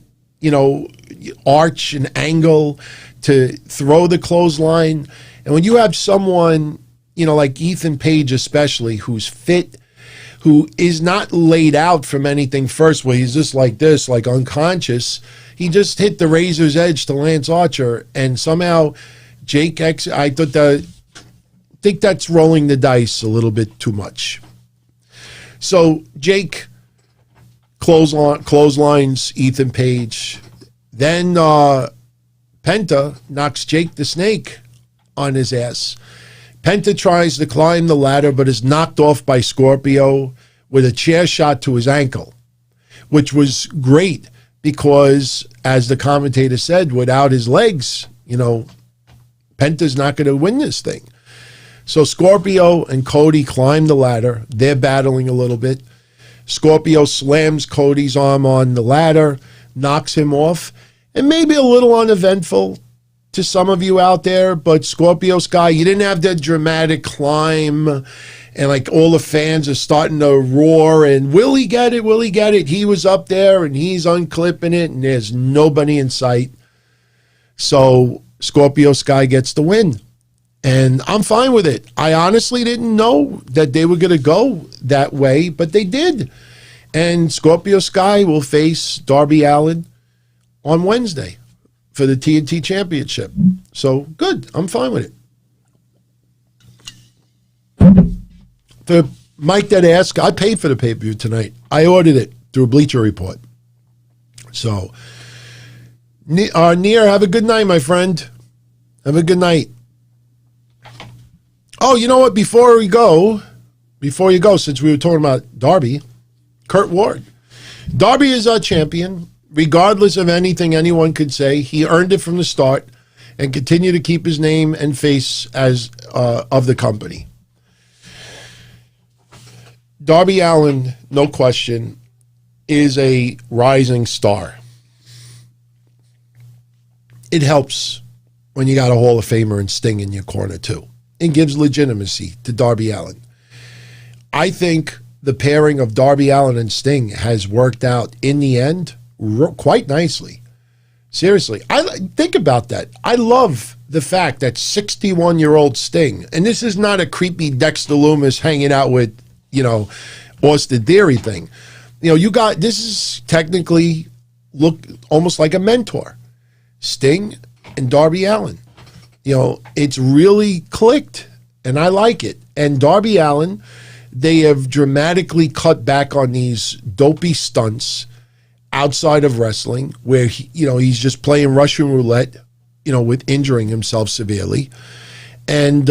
arch and angle to throw the clothesline. And when you have someone, like Ethan Page especially, who's fit, who is not laid out from anything first, where he's just like this, like unconscious, he just hit the razor's edge to Lance Archer, and somehow Jake I think that's rolling the dice a little bit too much. So Jake clotheslines Ethan Page. Then Penta knocks Jake the Snake on his ass. Penta tries to climb the ladder, but is knocked off by Scorpio with a chair shot to his ankle, which was great because, as the commentator said, without his legs, Penta's not going to win this thing. So Scorpio and Cody climb the ladder. They're battling a little bit. Scorpio slams Cody's arm on the ladder, knocks him off, and maybe a little uneventful to some of you out there, but Scorpio Sky, you didn't have that dramatic climb, and all the fans are starting to roar, and will he get it? Will he get it? He was up there, and he's unclipping it, and there's nobody in sight. So Scorpio Sky gets the win, and I'm fine with it. I honestly didn't know that they were going to go that way, but they did. And Scorpio Sky will face Darby Allin on Wednesday for the TNT Championship. So, good. I'm fine with it. For Mike that asked, I paid for the pay-per-view tonight. I ordered it through Bleacher Report. So, Near, have a good night, my friend. Have a good night. Oh, you know what? Before you go, since we were talking about Darby, Kurt Ward. Darby is our champion. Regardless of anything anyone could say, he earned it from the start and continue to keep his name and face as of the company. Darby Allin, no question, is a rising star. It helps when you got a Hall of Famer and Sting in your corner too. It gives legitimacy to Darby Allin. I think the pairing of Darby Allin and Sting has worked out in the end quite nicely. Seriously, think about that. I love the fact that 61-year-old Sting, and this is not a creepy Dexter Lumis hanging out with, Austin Theory thing. This is technically look almost like a mentor. Sting and Darby Allin. It's really clicked, and I like it. And Darby Allin, they have dramatically cut back on these dopey stunts outside of wrestling, where he's just playing Russian roulette, with injuring himself severely. And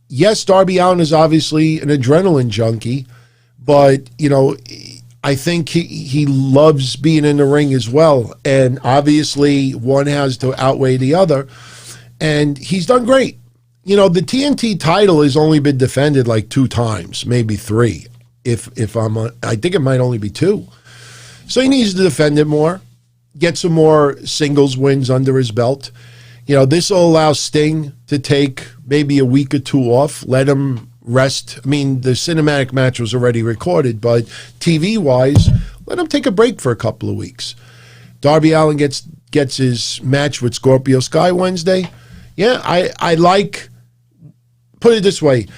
yes, Darby Allin is obviously an adrenaline junkie, but I think he loves being in the ring as well. And obviously one has to outweigh the other. And he's done great. The TNT title has only been defended 2 times, maybe 3. I think it might only be 2. So he needs to defend it more, get some more singles wins under his belt. This will allow Sting to take maybe a week or 2 off, let him rest. I mean, the cinematic match was already recorded, but TV-wise, let him take a break for a couple of weeks. Darby Allin gets his match with Scorpio Sky Wednesday. Yeah, I like, put it this way,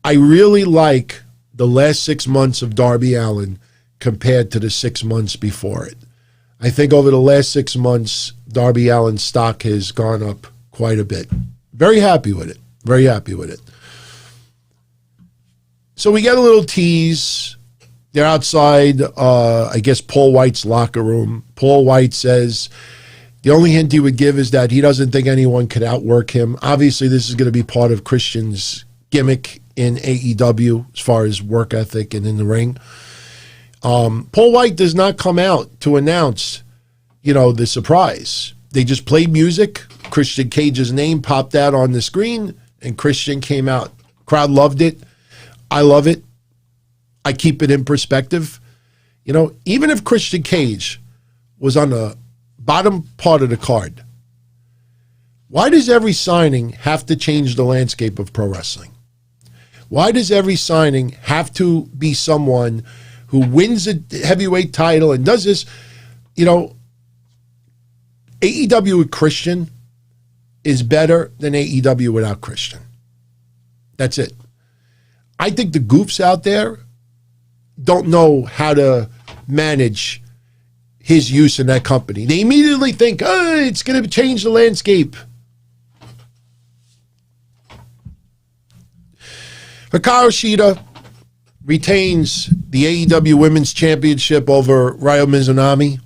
I really like the last 6 months of Darby Allin compared to the 6 months before it. I think over the last 6 months, Darby Allin's stock has gone up quite a bit. Very happy with it. Very happy with it. So we get a little tease They're outside, I guess, Paul White's locker room. Paul White says the only hint he would give is that he doesn't think anyone could outwork him. Obviously, this is going to be part of Christian's gimmick in AEW as far as work ethic and in the ring. Paul White does not come out to announce, the surprise. They just played music. Christian Cage's name popped out on the screen, and Christian came out. Crowd loved it. I love it. I keep it in perspective. Even if Christian Cage was on the bottom part of the card, why does every signing have to change the landscape of pro wrestling? Why does every signing have to be someone who wins a heavyweight title and does this? AEW with Christian is better than AEW without Christian. That's it. I think the goofs out there don't know how to manage his use in that company. They immediately think, it's going to change the landscape. Hikaru Shida retains the AEW Women's Championship over Riho Mizunami.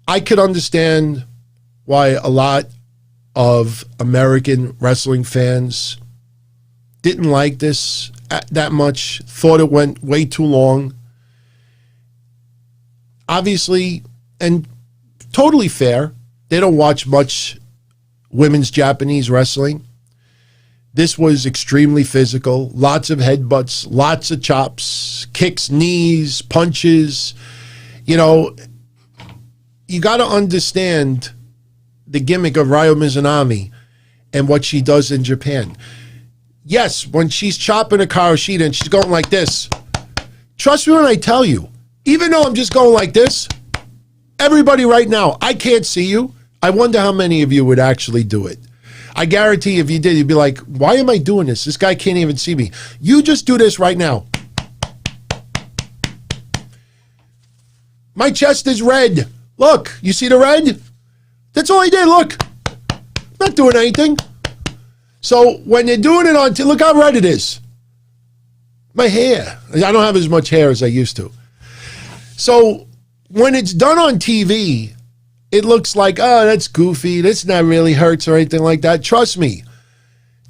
I could understand why a lot of American wrestling fans didn't like this that much, thought it went way too long. Obviously, and totally fair, they don't watch much women's Japanese wrestling. This was extremely physical, lots of headbutts, lots of chops, kicks, knees, punches. You got to understand the gimmick of Riho Mizunami and what she does in Japan. Yes, when she's chopping Hikaru Shida and she's going like this, trust me when I tell you, even though I'm just going like this, everybody right now, I can't see you. I wonder how many of you would actually do it. I guarantee if you did, you'd be like, why am I doing this? This guy can't even see me. You just do this right now. My chest is red. Look, you see the red? That's all I did, look. Not doing anything. So when you're doing it on, look how red it is. My hair. I don't have as much hair as I used to. So when it's done on TV, it looks like, that's goofy. This not really hurts or anything like that. Trust me.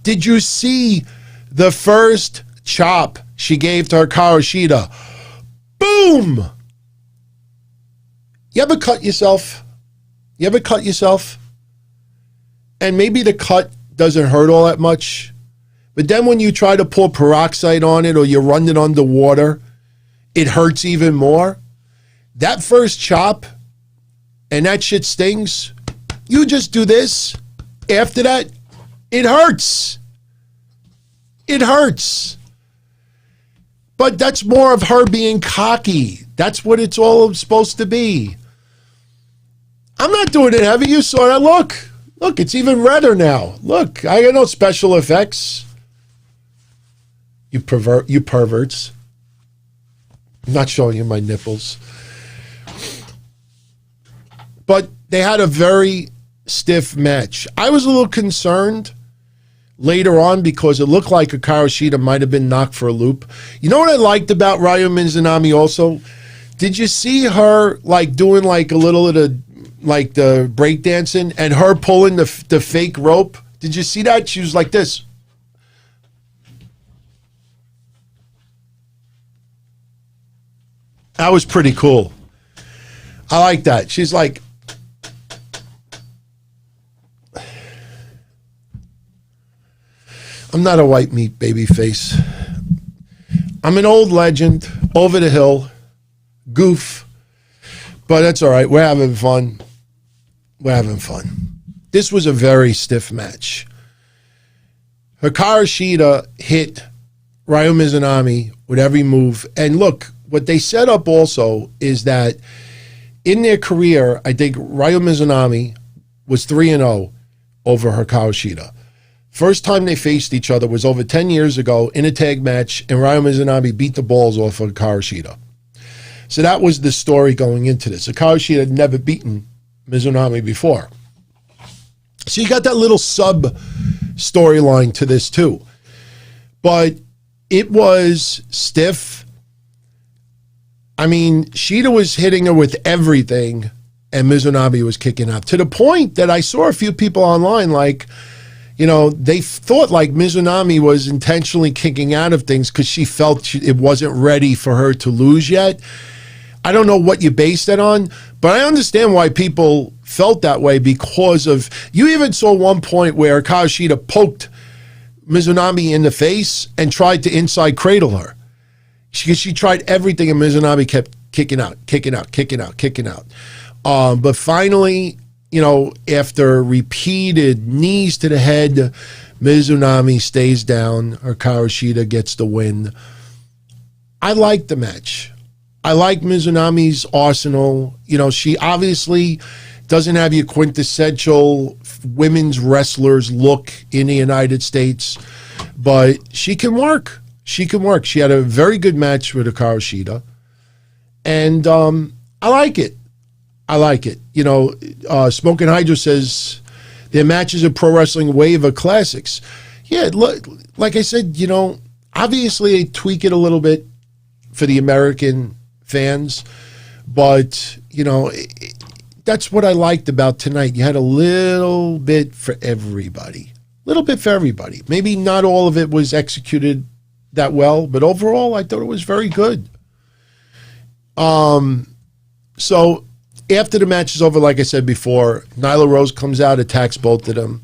Did you see the first chop she gave to Hikaru Shida? Boom! You ever cut yourself? And maybe the cut doesn't hurt all that much. But then when you try to pour peroxide on it or you run it underwater, it hurts even more. That first chop, and that shit stings. You just do this. After that, it hurts. It hurts. But that's more of her being cocky. That's what it's all supposed to be. I'm not doing it heavy. You saw that. Look, it's even redder now. Look, I got no special effects. You perverts. I'm not showing you my nipples. But they had a very stiff match. I was a little concerned later on because it looked like Hikaru Shida might have been knocked for a loop. You know what I liked about Riho Mizunami also? Did you see her doing a little of the breakdancing and her pulling the fake rope? Did you see that? She was like this. That was pretty cool. I like that. She's like, I'm not a white meat baby face. I'm an old legend, over the hill, goof, but that's all right. We're having fun. This was a very stiff match. Hikaru Shida hit Riho Mizunami with every move. And look, what they set up also is that in their career, I think Riho Mizunami was 3-0 over Hikaru Shida. First time they faced each other was over 10 years ago in a tag match, and Riho Mizunami beat the balls off of Hikaru Shida. So that was the story going into this. Hikaru Shida had never beaten Mizunami before. So you got that little sub storyline to this too. But It was stiff. I mean, Shida was hitting her with everything, and Mizunami was kicking out. To the point that I saw a few people online, like, they thought like Mizunami was intentionally kicking out of things because she felt it wasn't ready for her to lose yet. I don't know what you base that on, but I understand why people felt that way because of, you even saw one point where Hikaru Shida poked Mizunami in the face and tried to inside cradle her. She tried everything and Mizunami kept kicking out. But finally, after repeated knees to the head, Mizunami stays down. Hikaru Shida gets the win. I like the match. I like Mizunami's arsenal. She obviously doesn't have your quintessential women's wrestlers look in the United States, but she can work. She had a very good match with Hikaru Shida, and I like it. Smoking Hydra says their matches are Pro Wrestling Wave of classics. Yeah, like I said, obviously they tweak it a little bit for the American fans, but that's what I liked about tonight. You had a little bit for everybody. Maybe not all of it was executed that well, but overall I thought it was very good. So after the match is over, like I said before, Nyla Rose comes out, attacks both of them.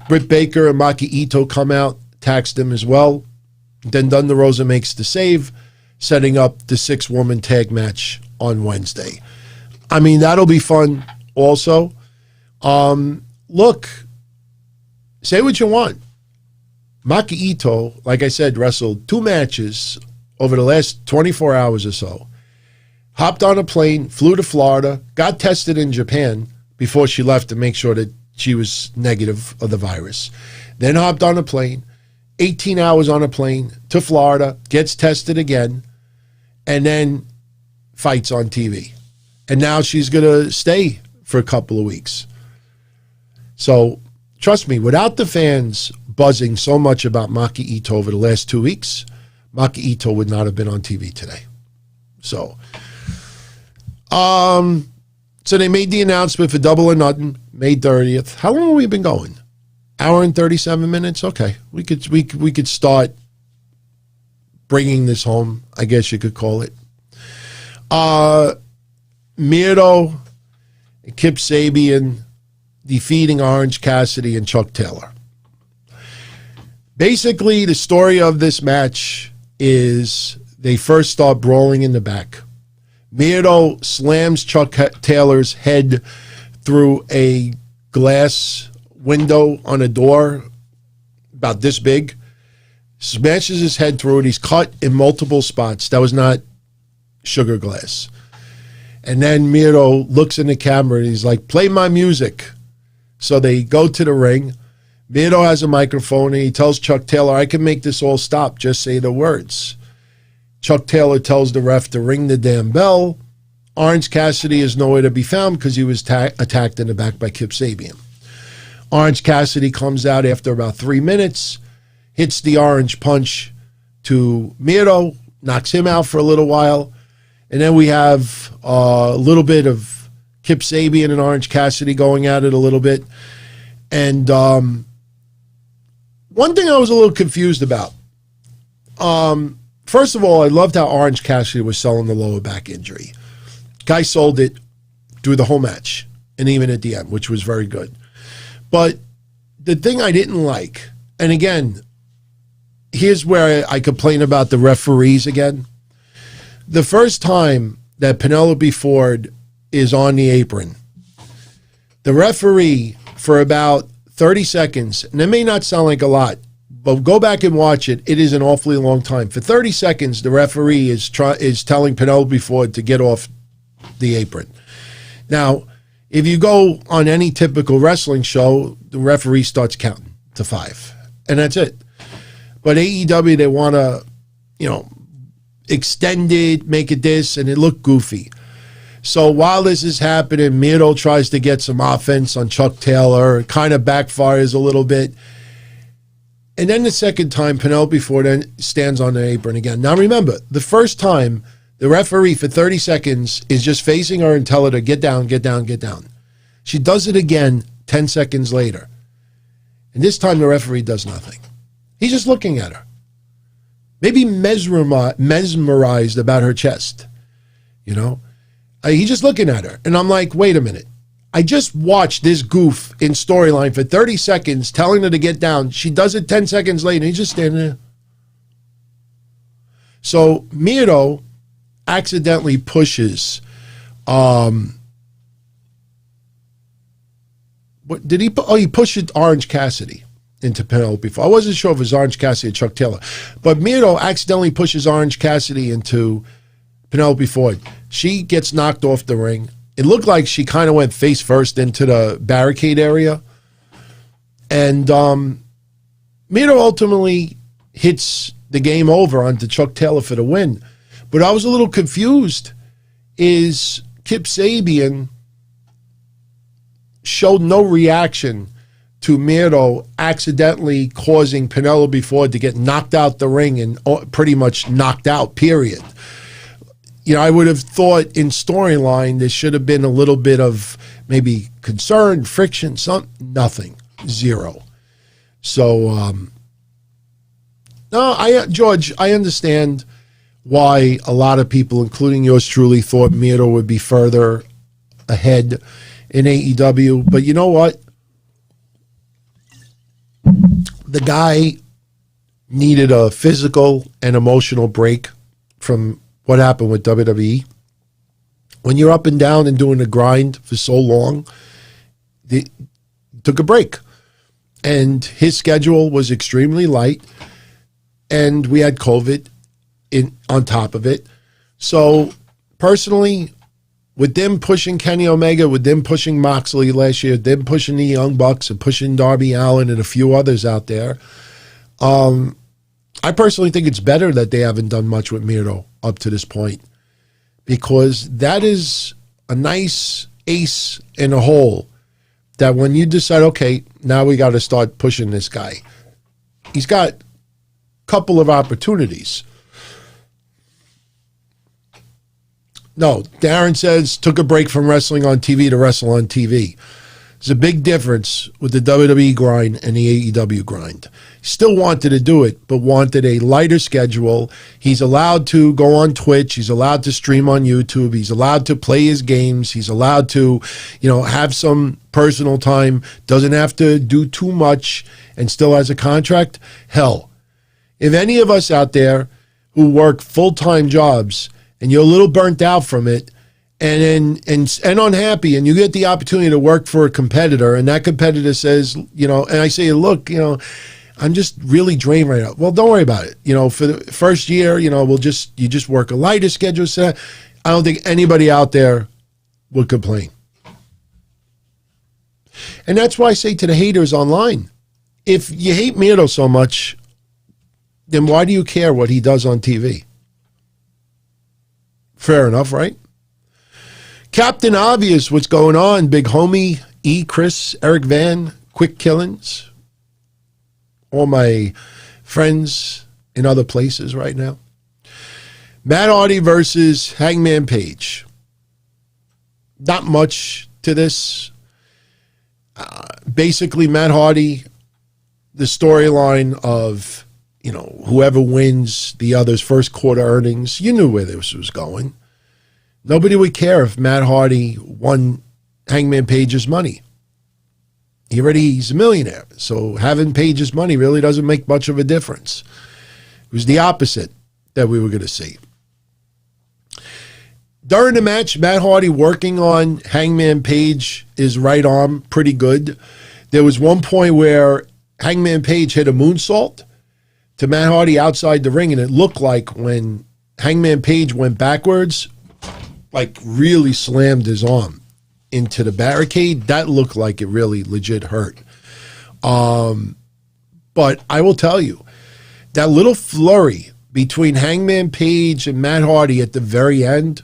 Britt Baker and Maki Itoh come out, attacks them as well. Then Thunder Rosa makes the save, setting up the 6-woman tag match on Wednesday. I mean, that'll be fun also. Look, say what you want. Maki Itoh, like I said, wrestled 2 matches over the last 24 hours or so. Hopped on a plane, flew to Florida, got tested in Japan before she left to make sure that she was negative of the virus. Then hopped on a plane, 18 hours on a plane to Florida, gets tested again, and then fights on TV. And now she's going to stay for a couple of weeks. So, trust me, without the fans buzzing so much about Maki Itoh over the last 2 weeks, Maki Itoh would not have been on TV today. So they made the announcement for Double or Nothing, May 30th. How long have we been going? Hour and 37 minutes? Okay. We could start bringing this home, I guess you could call it. Miro and Kip Sabian defeating Orange Cassidy and Chuck Taylor. Basically, the story of this match is they first start brawling in the back. Miro slams Chuck Taylor's head through a glass window on a door about this big, smashes his head through it. He's cut in multiple spots. That was not sugar glass. And then Miro looks in the camera and he's like, play my music. So they go to the ring. Miro has a microphone and he tells Chuck Taylor, I can make this all stop. Just say the words. Chuck Taylor tells the ref to ring the damn bell. Orange Cassidy is nowhere to be found because he was attacked in the back by Kip Sabian. Orange Cassidy comes out after about 3 minutes, hits the orange punch to Miro, knocks him out for a little while. And then we have a little bit of Kip Sabian and Orange Cassidy going at it a little bit. And one thing I was a little confused about. First of all, I loved how Orange Cassidy was selling the lower back injury. Guy sold it through the whole match and even at the end, which was very good. But the thing I didn't like, and again, here's where I complain about the referees again. The first time that Penelope Ford is on the apron, the referee, for about 30 seconds, and it may not sound like a lot, but go back and watch it. It is an awfully long time. For 30 seconds, the referee is telling Penelope Ford to get off the apron. Now, if you go on any typical wrestling show, the referee starts counting to 5, and that's it. But AEW, they want to, extend it, make it this, and it looked goofy. So while this is happening, Miro tries to get some offense on Chuck Taylor. It kind of backfires a little bit. And then the second time, Penelope Ford then stands on the apron again. Now remember, the first time, the referee for 30 seconds is just facing her and tell her to get down, get down, get down. She does it again 10 seconds later. And this time the referee does nothing. He's just looking at her. Maybe mesmerized about her chest. You know? He's just looking at her. And I'm like, wait a minute. I just watched this goof in storyline for 30 seconds telling her to get down. She does it 10 seconds later. And he's just standing there. So Itoh accidentally pushes what did he he pushed Orange Cassidy into Penelope Ford. I wasn't sure if it was Orange Cassidy or Chuck Taylor, but Itoh accidentally pushes Orange Cassidy into Penelope Ford. She gets knocked off the ring. It looked like she kind of went face first into the barricade area, and Itoh ultimately hits the game over onto Chuck Taylor for the win. But I was a little confused. Is Kip Sabian showed no reaction to Itoh accidentally causing Penelope Ford to get knocked out the ring and pretty much knocked out, period. You know, I would have thought in storyline there should have been a little bit of maybe concern, friction, nothing, zero. So, no, George, I understand why a lot of people, including yours truly, thought Itoh would be further ahead in AEW. But you know what? The guy needed a physical and emotional break from what happened with WWE. When you're up and down and doing the grind for so long, he took a break. And his schedule was extremely light. And we had COVID on top of it. So personally, with them pushing Kenny Omega, with them pushing Moxley last year, them pushing the Young Bucks and pushing Darby Allin and a few others out there, I personally think it's better that they haven't done much with Itoh up to this point, because that is a nice ace in a hole that when you decide, okay, now we got to start pushing this guy, he's got a couple of opportunities. No, Darren says took a break from wrestling on TV to wrestle on TV. There's a big difference with the WWE grind and the AEW grind. He still wanted to do it, but wanted a lighter schedule. He's allowed to go on Twitch. He's allowed to stream on YouTube. He's allowed to play his games. He's allowed to, have some personal time. Doesn't have to do too much and still has a contract. Hell, if any of us out there who work full-time jobs and you're a little burnt out from it, and unhappy, and you get the opportunity to work for a competitor, and that competitor says, and I say, look, I'm just really drained right now. Well, don't worry about it. For the first year, you just work a lighter schedule. So I don't think anybody out there would complain. And that's why I say to the haters online, if you hate Itoh so much, then why do you care what he does on TV? Fair enough, right? Captain Obvious, what's going on? Big Homie, Chris, Eric Van, Quick Killings. All my friends in other places right now. Matt Hardy versus Hangman Page. Not much to this. Basically, Matt Hardy, the storyline of, whoever wins the other's first quarter earnings, you knew where this was going. Nobody would care if Matt Hardy won Hangman Page's money. He's a millionaire, so having Page's money really doesn't make much of a difference. It was the opposite that we were going to see. During the match, Matt Hardy working on Hangman Page's right arm pretty good. There was one point where Hangman Page hit a moonsault to Matt Hardy outside the ring, and it looked like when Hangman Page went backwards, like really slammed his arm into the barricade. That looked like it really legit hurt. But I will tell you, that little flurry between Hangman Page and Matt Hardy at the very end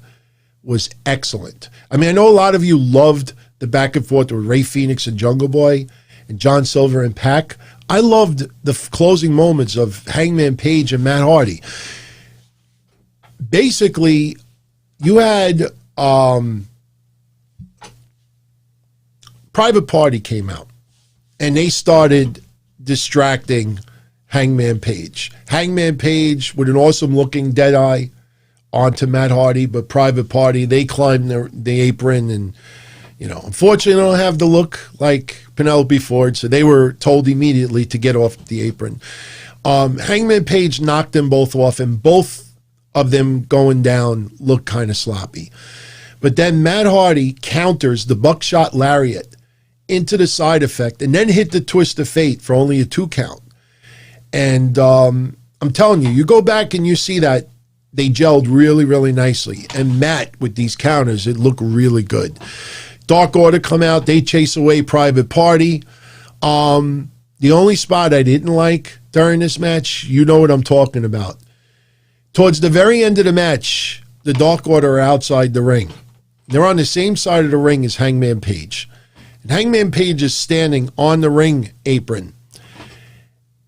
was excellent. I mean, I know a lot of you loved the back and forth with Ray Phoenix and Jungle Boy and John Silver and Pac. I loved the closing moments of Hangman Page and Matt Hardy. Basically, you had Private Party came out, and they started distracting Hangman Page. Hangman Page with an awesome looking dead eye onto Matt Hardy, but Private Party, they climbed the apron, and unfortunately they don't have the look like Penelope Ford, so they were told immediately to get off the apron. Hangman Page knocked them both off, and both of them going down looked kind of sloppy. But then Matt Hardy counters the buckshot lariat into the side effect and then hit the twist of fate for only a 2 count. And I'm telling you, you go back and you see that they gelled really, really nicely. And Matt, with these counters, it looked really good. Dark Order come out. They chase away Private Party. The only spot I didn't like during this match, you know what I'm talking about. Towards the very end of the match, the Dark Order are outside the ring. They're on the same side of the ring as Hangman Page. And Hangman Page is standing on the ring apron.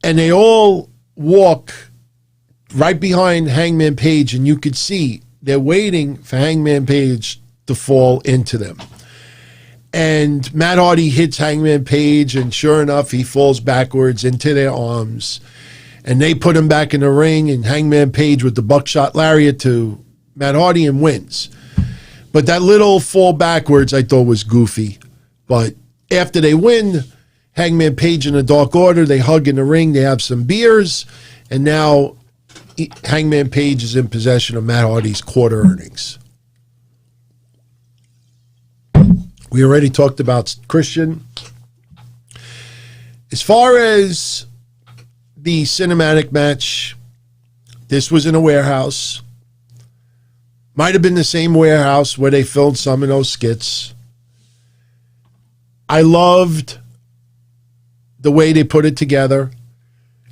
And they all walk right behind Hangman Page, and you could see they're waiting for Hangman Page to fall into them. And Matt Hardy hits Hangman Page, and sure enough, he falls backwards into their arms. And they put him back in the ring, and Hangman Page with the buckshot lariat to Matt Hardy and wins. But that little fall backwards I thought was goofy. But after they win, Hangman Page and the Dark Order, they hug in the ring, they have some beers, and now Hangman Page is in possession of Matt Hardy's quarter earnings. We already talked about Christian. As far as the cinematic match, this was in a warehouse. Might have been the same warehouse where they filmed some of those skits. I loved the way they put it together.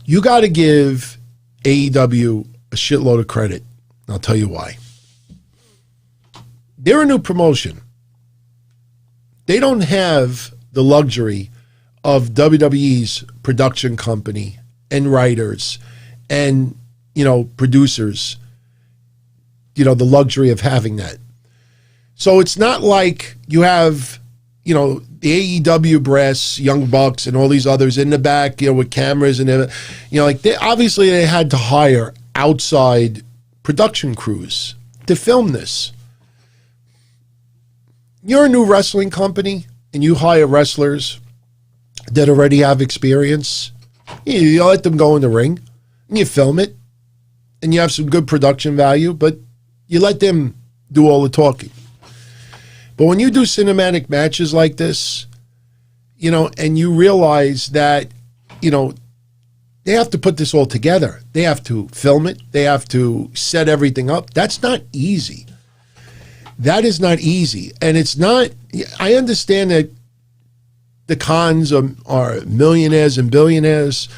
You got to give AEW a shitload of credit. I'll tell you why. They're a new promotion. They don't have the luxury of WWE's production company and writers and, producers, the luxury of having that. So it's not like you have, the AEW brass, Young Bucks, and all these others in the back, with cameras and, obviously they had to hire outside production crews to film this. You're a new wrestling company and you hire wrestlers that already have experience. You let them go in the ring and you film it and you have some good production value, but you let them do all the talking. But when you do cinematic matches like this, and you realize that, they have to put this all together. They have to film it. They have to set everything up. That's not easy. That is not easy. And it's not, I understand that the cons are millionaires and billionaires,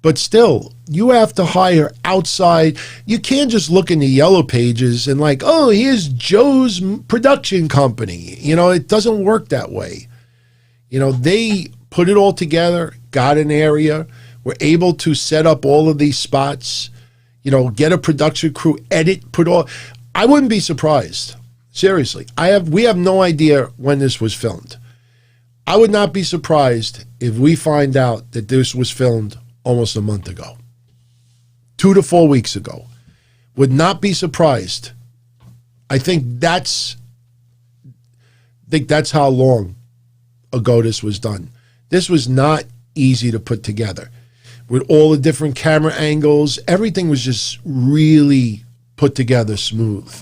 but still, you have to hire outside. You can't just look in the yellow pages and here's Joe's production company. It doesn't work that way. They put it all together, got an area, were able to set up all of these spots, get a production crew, edit, put all. I wouldn't be surprised. Seriously, we have no idea when this was filmed. I would not be surprised if we find out that this was filmed almost a month ago, 2 to 4 weeks ago. Would not be surprised. I think that's how long ago this was done. This was not easy to put together. With all the different camera angles, everything was just really put together smooth.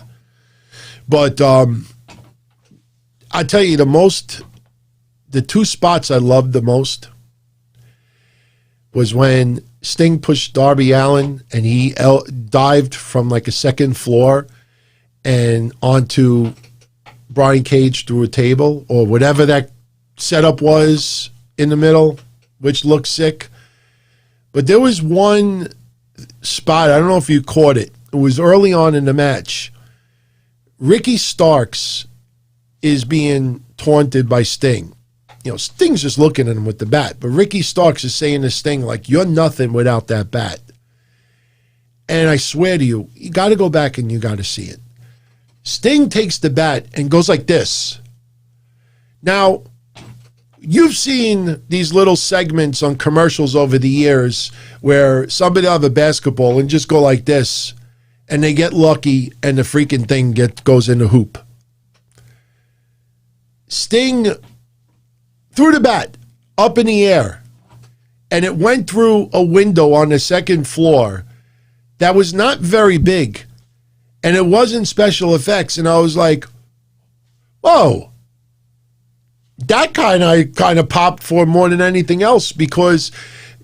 But I tell you, the 2 spots I loved the most was when Sting pushed Darby Allin and he dived from a second floor and onto Brian Cage through a table or whatever that setup was in the middle, which looked sick. But there was one spot, I don't know if you caught it. It was early on in the match. Ricky Starks is being taunted by Sting. Sting's just looking at him with the bat. But Ricky Starks is saying to Sting, like, you're nothing without that bat. And I swear to you, you got to go back and you got to see it. Sting takes the bat and goes like this. Now, you've seen these little segments on commercials over the years where somebody will have a basketball and just go like this, and they get lucky and the freaking thing goes in the hoop. Sting threw the bat up in the air, and it went through a window on the second floor that was not very big, and it wasn't special effects. And I was like, whoa. That kind of popped for more than anything else, because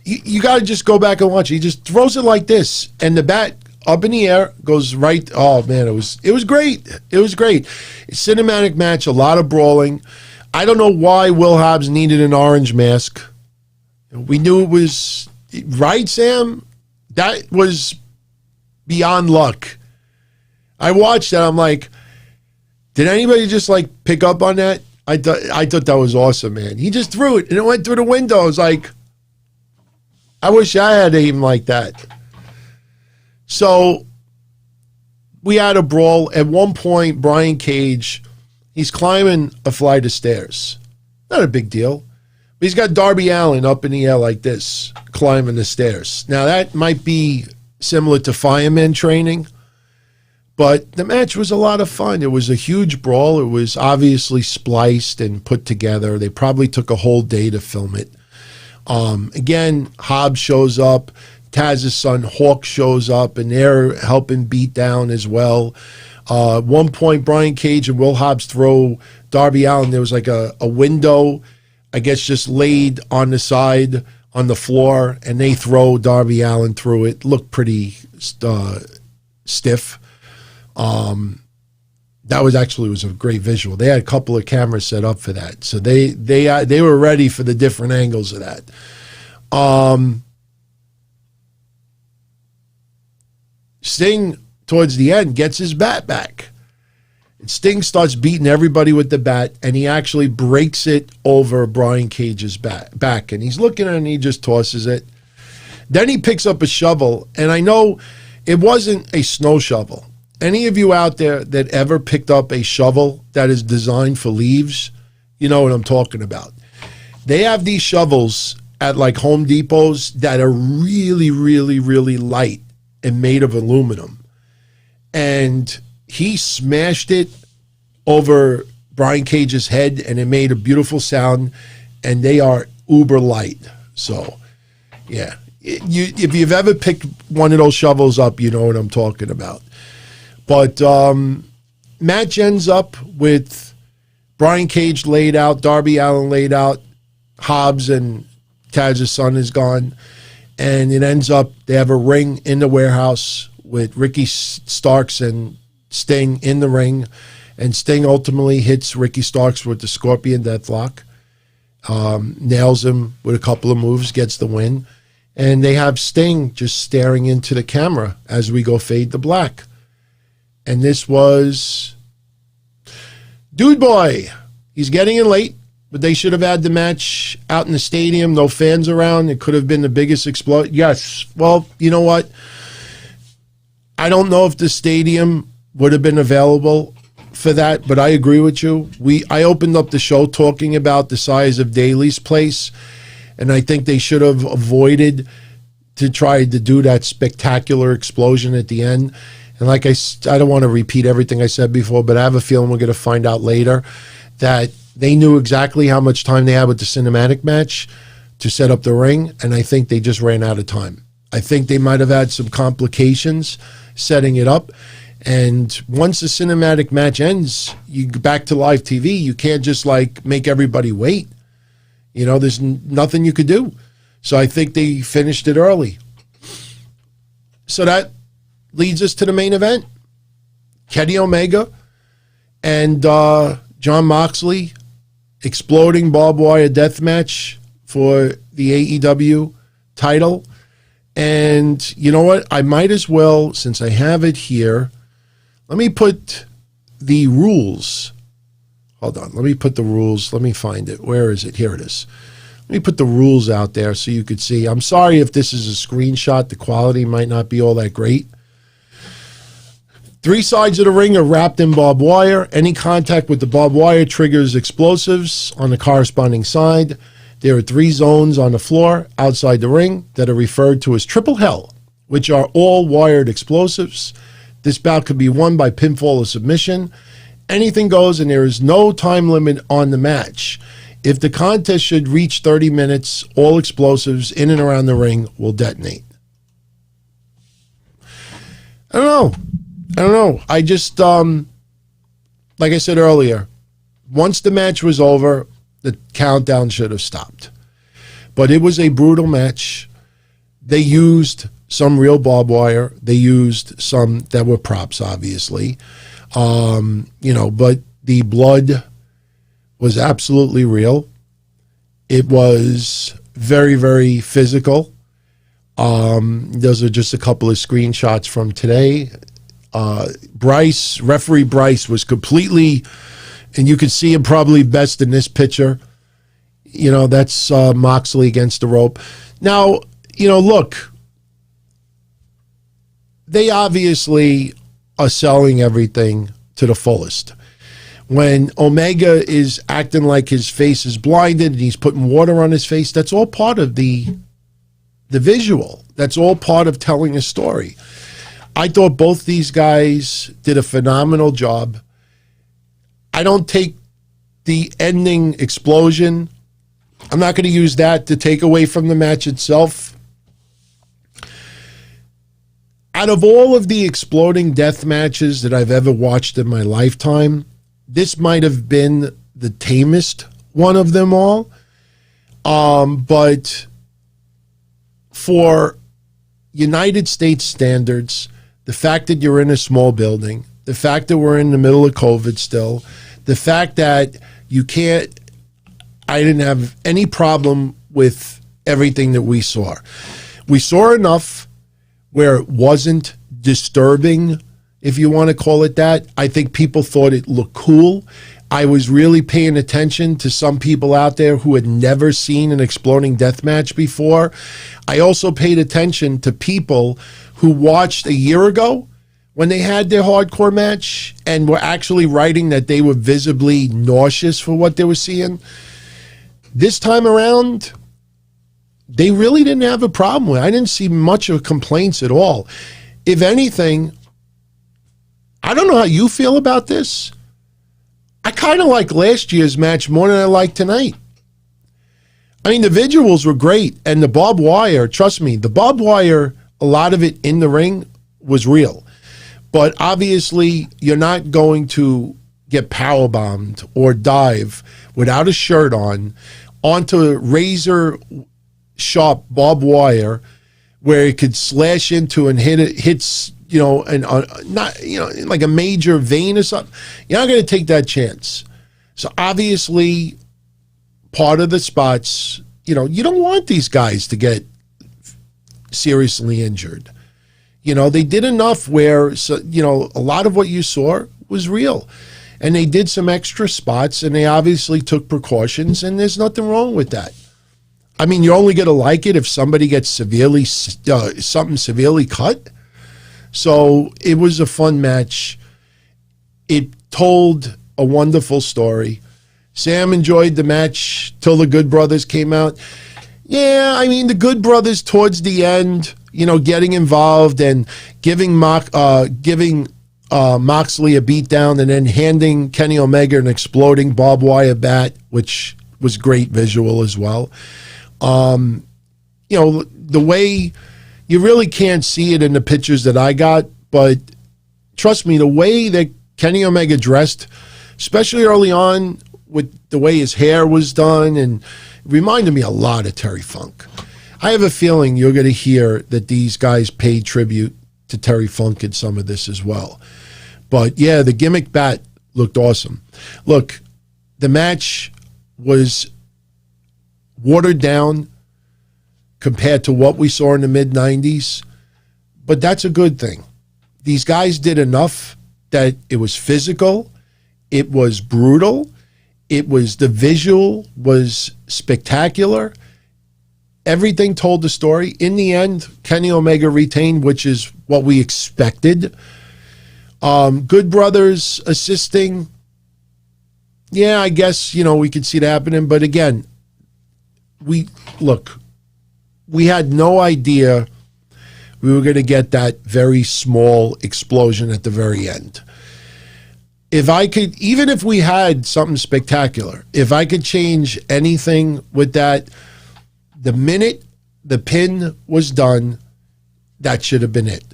you got to just go back and watch it. He just throws it like this, and the bat up in the air goes right. Oh man, it was great. It was great. Cinematic match, a lot of brawling. I don't know why Will Hobbs needed an orange mask. We knew it was right, Sam. That was beyond luck. I watched that. I'm like, did anybody just like pick up on that? I thought that was awesome, man. He just threw it, and it went through the window. I was like, I wish I had aim like that. So we had a brawl. At one point, Brian Cage, he's climbing a flight of stairs. Not a big deal. But he's got Darby Allin up in the air like this, climbing the stairs. Now, that might be similar to fireman training, but the match was a lot of fun. It was a huge brawl. It was obviously spliced and put together. They probably took a whole day to film it. Again, Hobbs shows up. Taz's son Hawk shows up, and they're helping beat down as well. At one point, Brian Cage and Will Hobbs throw Darby Allin. There was like a window, I guess, just laid on the side on the floor, and they throw Darby Allin through it. Looked pretty stiff. That was a great visual. They had a couple of cameras set up for that, so they were ready for the different angles of that. Sting towards the end gets his bat back. And Sting starts beating everybody with the bat, and he actually breaks it over Brian Cage's back. And he's looking at it, and he just tosses it. Then he picks up a shovel, and I know it wasn't a snow shovel. Any of you out there that ever picked up a shovel that is designed for leaves, you know what I'm talking about. They have these shovels at like Home Depots that are really, really, really light and made of aluminum. And he smashed it over Brian Cage's head, and it made a beautiful sound, and they are uber light. So, yeah. If you've ever picked one of those shovels up, you know what I'm talking about. But match ends up with Brian Cage laid out, Darby Allin laid out, Hobbs and Taz's son is gone, and it ends up they have a ring in the warehouse with Ricky Starks and Sting in the ring, and Sting ultimately hits Ricky Starks with the Scorpion Deathlock, nails him with a couple of moves, gets the win, and they have Sting just staring into the camera as we go fade to black. And this was Dude Boy. He's getting in late, but they should have had the match out in the stadium, no fans around. It could have been the biggest explosion. Yes, well, you know what? I don't know if the stadium would have been available for that, but I agree with you. I opened up the show talking about the size of Daly's place, and I think they should have avoided to try to do that spectacular explosion at the end. And like I don't want to repeat everything I said before, but I have a feeling we're going to find out later that they knew exactly how much time they had with the cinematic match to set up the ring, and I think they just ran out of time. I think they might have had some complications setting it up, and once the cinematic match ends, you go back to live TV. You can't just like make everybody wait. You know, there's nothing you could do. So I think they finished it early. So that leads us to the main event. Kenny Omega and Jon Moxley exploding barbed wire death match for the AEW title. And you know what? I might as well, since I have it here, let me put the rules Hold on. Let me put the rules. Let me find it. Where is it? Here it is. Let me put the rules out there so you could see. I'm sorry if this is a screenshot. The quality might not be all that great. 3 sides of the ring are wrapped in barbed wire. Any contact with the barbed wire triggers explosives on the corresponding side. There are 3 zones on the floor outside the ring that are referred to as triple hell, which are all wired explosives. This bout could be won by pinfall or submission. Anything goes, and there is no time limit on the match. If the contest should reach 30 minutes, all explosives in and around the ring will detonate. I don't know. I just, like I said earlier, once the match was over, the countdown should have stopped. But it was a brutal match. They used some real barbed wire. They used some that were props, obviously. But the blood was absolutely real. It was very, very physical. Those are just a couple of screenshots from today. Referee Bryce was completely, and you can see him probably best in this picture. That's Moxley against the rope. Now, look, they obviously are selling everything to the fullest. When Omega is acting like his face is blinded and he's putting water on his face, that's all part of the visual. That's all part of telling a story. I thought both these guys did a phenomenal job. I don't take the ending explosion. I'm not going to use that to take away from the match itself. Out of all of the exploding death matches that I've ever watched in my lifetime, this might have been the tamest one of them all. But for United States standards, the fact that you're in a small building, the fact that we're in the middle of COVID still, the fact that I didn't have any problem with everything that we saw. We saw enough where it wasn't disturbing, if you want to call it that. I think people thought it looked cool. I was really paying attention to some people out there who had never seen an exploding death match before. I also paid attention to people who watched a year ago when they had their hardcore match and were actually writing that they were visibly nauseous for what they were seeing. This time around, they really didn't have a problem with it. I didn't see much of complaints at all. If anything, I don't know how you feel about this. I kind of like last year's match more than I like tonight. I mean, the visuals were great, and the barbed wire, trust me, the barbed wire, a lot of it in the ring was real. But obviously, you're not going to get powerbombed or dive without a shirt on onto razor sharp barbed wire where it could slash into and hits like a major vein or something. You're not going to take that chance. So obviously, part of the spots, you don't want these guys to get seriously injured. They did enough where, a lot of what you saw was real. And they did some extra spots, and they obviously took precautions, and there's nothing wrong with that. I mean, you're only going to like it if somebody gets something severely cut. So it was a fun match. It told a wonderful story. Sam enjoyed the match till the Good Brothers came out. Yeah, I mean, the Good Brothers towards the end, getting involved and giving Moxley a beatdown and then handing Kenny Omega an exploding barbed wire bat, which was great visual as well. The way you really can't see it in the pictures that I got, but trust me, the way that Kenny Omega dressed, especially early on with the way his hair was done, and it reminded me a lot of Terry Funk. I have a feeling you're going to hear that these guys paid tribute to Terry Funk in some of this as well. But yeah, the gimmick bat looked awesome. Look, the match was watered down compared to what we saw in the mid-90s, but that's a good thing. These guys did enough that it was physical, it was brutal, The visual was spectacular. Everything told the story. In the end, Kenny Omega retained, which is what we expected. Good Brothers assisting. Yeah, I guess, we could see that happening. But again, we had no idea we were going to get that very small explosion at the very end. Even if we had something spectacular, if I could change anything with that, the minute the pin was done, that should have been it.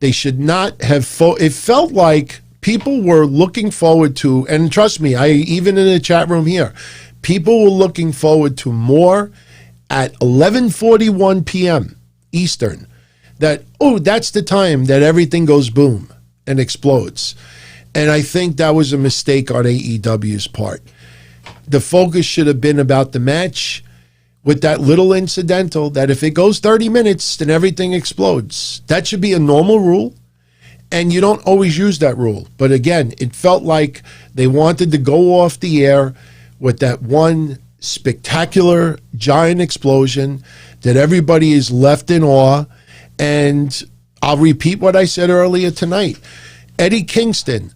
They should not have, it felt like people were looking forward to, and trust me, even in the chat room here, people were looking forward to more at 11:41 p.m. Eastern. That's the time that everything goes boom and explodes. And I think that was a mistake on AEW's part. The focus should have been about the match with that little incidental that if it goes 30 minutes, then everything explodes. That should be a normal rule. And you don't always use that rule. But again, it felt like they wanted to go off the air with that one spectacular giant explosion that everybody is left in awe. And I'll repeat what I said earlier tonight. Eddie Kingston,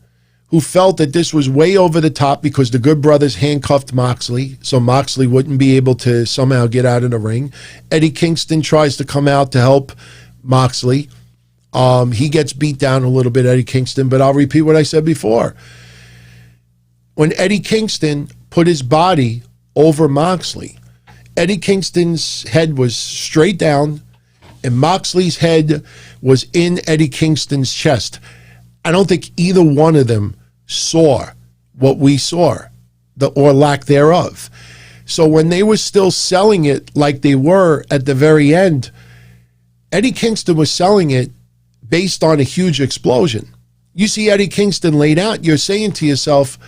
who felt that this was way over the top because the Good Brothers handcuffed Moxley, so Moxley wouldn't be able to somehow get out of the ring. Eddie Kingston tries to come out to help Moxley. He gets beat down a little bit, Eddie Kingston, but I'll repeat what I said before. When Eddie Kingston put his body over Moxley, Eddie Kingston's head was straight down, and Moxley's head was in Eddie Kingston's chest. I don't think either one of them saw what we saw, or lack thereof. So when they were still selling it like they were at the very end, Eddie Kingston was selling it based on a huge explosion. You see Eddie Kingston laid out, you're saying to yourself,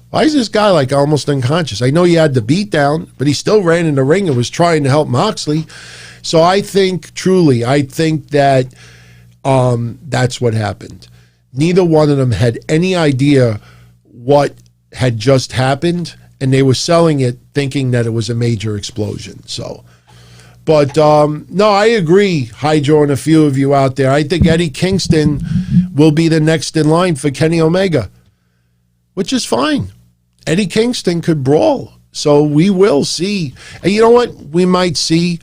why is this guy like almost unconscious? I know he had the beat down, but he still ran in the ring and was trying to help Moxley. So I think that that's what happened. Neither one of them had any idea what had just happened, and they were selling it thinking that it was a major explosion. So, but no, I agree, Hydro, and a few of you out there. I think Eddie Kingston will be the next in line for Kenny Omega, which is fine. Eddie Kingston could brawl, so we will see. And you know what? We might see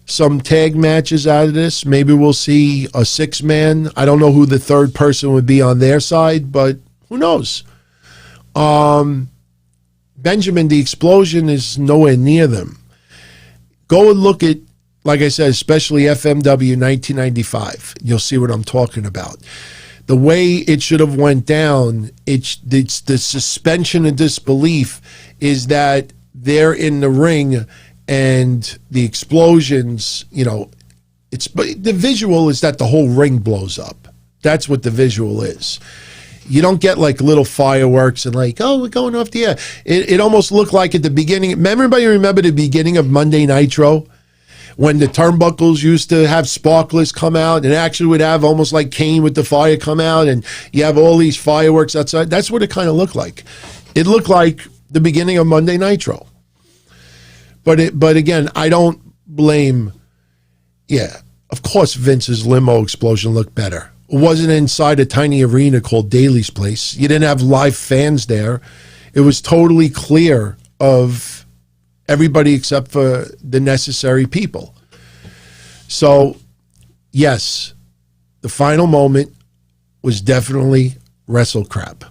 some tag matches out of this. Maybe we'll see a 6-man. I don't know who the third person would be on their side, but who knows? Benjamin, the explosion is nowhere near them. Go and look at, like I said, especially FMW 1995. You'll see what I'm talking about. The way it should have went down, it's the suspension of disbelief is that they're in the ring and the explosions, the visual is that the whole ring blows up. That's what the visual is. You don't get like little fireworks and like, oh, we're going off the air. It almost looked like at the beginning. Everybody remember the beginning of Monday Nitro when the turnbuckles used to have sparklers come out and actually would have almost like Kane with the fire come out and you have all these fireworks outside. That's what it kind of looked like. It looked like the beginning of Monday Nitro. But again, I don't blame. Yeah, of course, Vince's limo explosion looked better. It wasn't inside a tiny arena called Daly's Place. You didn't have live fans there. It was totally clear of everybody except for the necessary people. So, yes, the final moment was definitely wrestle crap.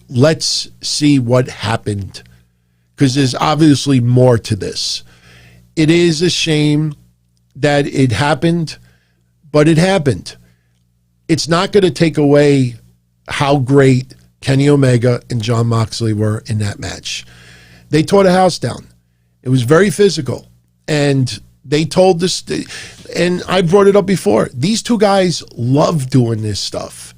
Let's see what happened, because there's obviously more to this. It is a shame that it happened, but it happened. It's not going to take away how great Kenny Omega and Jon Moxley were in that match. They tore the house down. It was very physical. And they told this, and I brought it up before, these two guys love doing this stuff.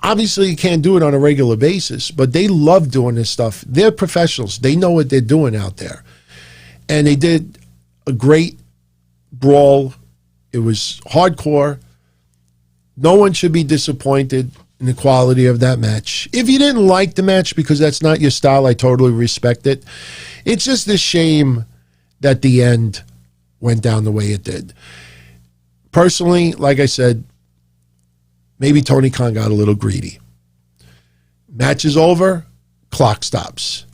Obviously, you can't do it on a regular basis, but they love doing this stuff. They're professionals. They know what they're doing out there. And they did a great brawl. It was hardcore. No one should be disappointed. in the quality of that match. If you didn't like the match because that's not your style, I totally respect it. It's just a shame that the end went down the way it did. Personally, like I said, maybe Tony Khan got a little greedy. Match is over, clock stops.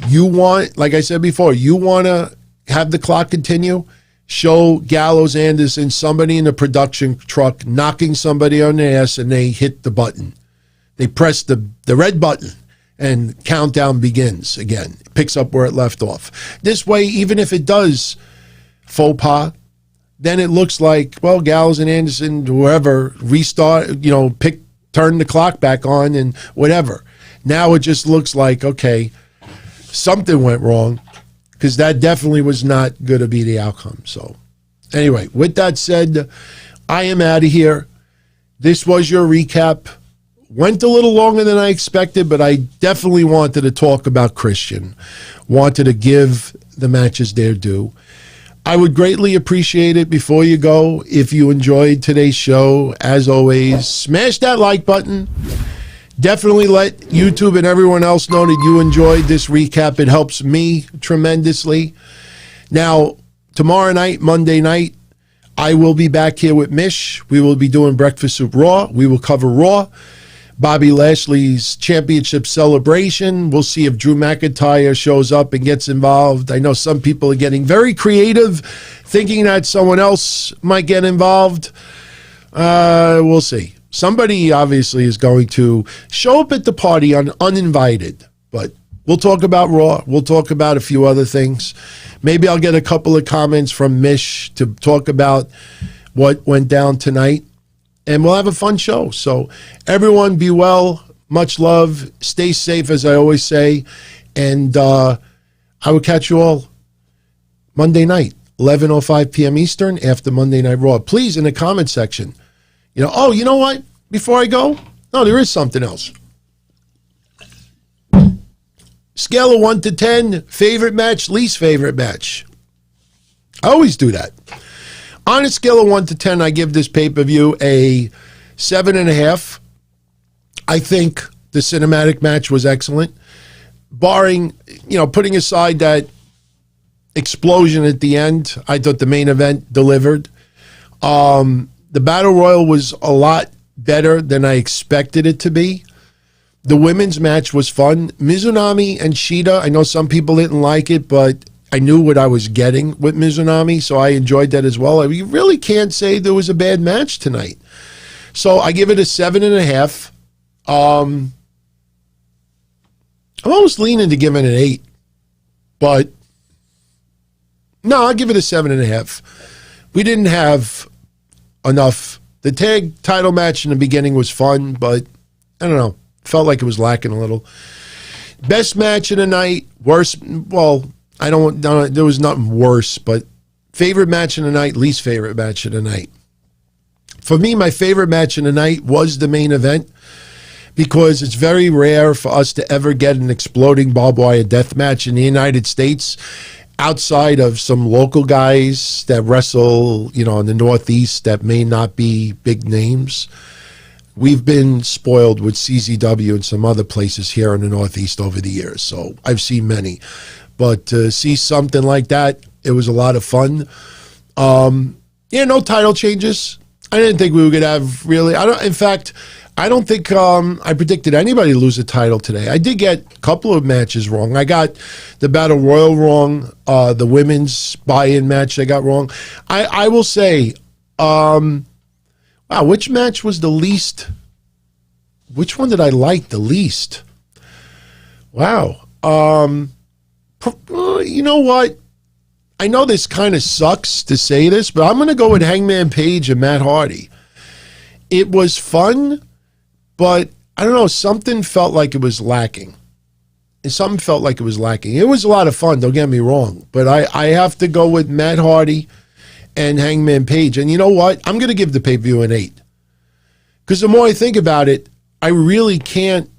You want, like I said before, you want to have the clock continue, show Gallows, Anderson, somebody in the production truck knocking somebody on the ass, and they hit the button. They press the red button, and countdown begins again. It picks up where it left off. This way, even if it does faux pas, then it looks like, well, Gallows and Anderson, whoever, restart, turn the clock back on and whatever. Now it just looks like, okay, something went wrong, because that definitely was not going to be the outcome. So anyway, with that said, I am out of here. This was your recap. Went a little longer than I expected, but I definitely wanted to talk about Christian. Wanted to give the matches their due. I would greatly appreciate it before you go if you enjoyed today's show. As always, smash that like button. Definitely let YouTube and everyone else know that you enjoyed this recap. It helps me tremendously. Now, tomorrow night, Monday night, I will be back here with Mish. We will be doing Breakfast Soup Raw. We will cover Raw. Bobby Lashley's championship celebration. We'll see if Drew McIntyre shows up and gets involved. I know some people are getting very creative, thinking that someone else might get involved. We'll see. Somebody obviously is going to show up at the party uninvited, but we'll talk about Raw. We'll talk about a few other things. Maybe I'll get a couple of comments from Mish to talk about what went down tonight, and we'll have a fun show. So everyone be well, much love, stay safe, as I always say, and I will catch you all Monday night, 11:05 p.m. Eastern, after Monday Night Raw. Please, in the comment section, you know what? Before I go, no, there is something else. Scale of 1 to 10, favorite match, least favorite match. I always do that. On a scale of 1 to 10, I give this pay-per-view a 7.5. I think the cinematic match was excellent. Barring, putting aside that explosion at the end, I thought the main event delivered. The Battle Royal was a lot better than I expected it to be. The women's match was fun. Mizunami and Shida, I know some people didn't like it, but I knew what I was getting with Mizunami, so I enjoyed that as well. You really can't say there was a bad match tonight. So I give it a 7.5. I'm almost leaning to giving it an 8, but no, I'll give it a 7.5. We didn't have enough. The tag title match in the beginning was fun, but I don't know. Felt like it was lacking a little. Best match of the night, worst. Well, I don't. There was nothing worse, but favorite match of the night, least favorite match of the night. For me, my favorite match of the night was the main event, because it's very rare for us to ever get an exploding barbed wire death match in the United States, outside of some local guys that wrestle, in the Northeast that may not be big names. We've been spoiled with CZW and some other places here in the Northeast over the years, so I've seen many. But to see something like that, it was a lot of fun. No title changes. I didn't think we were going to have really... I don't think I predicted anybody to lose a title today. I did get a couple of matches wrong. I got the Battle Royal wrong. The women's buy-in match I got wrong. I will say, which match was the least? Which one did I like the least? Wow. You know what? I know this kind of sucks to say this, but I'm going to go with Hangman Page and Matt Hardy. It was fun, but I don't know, something felt like it was lacking. It was a lot of fun, don't get me wrong, but I have to go with Matt Hardy and Hangman Page. And you know what? I'm going to give the pay-per-view an 8. Because the more I think about it, I really can't.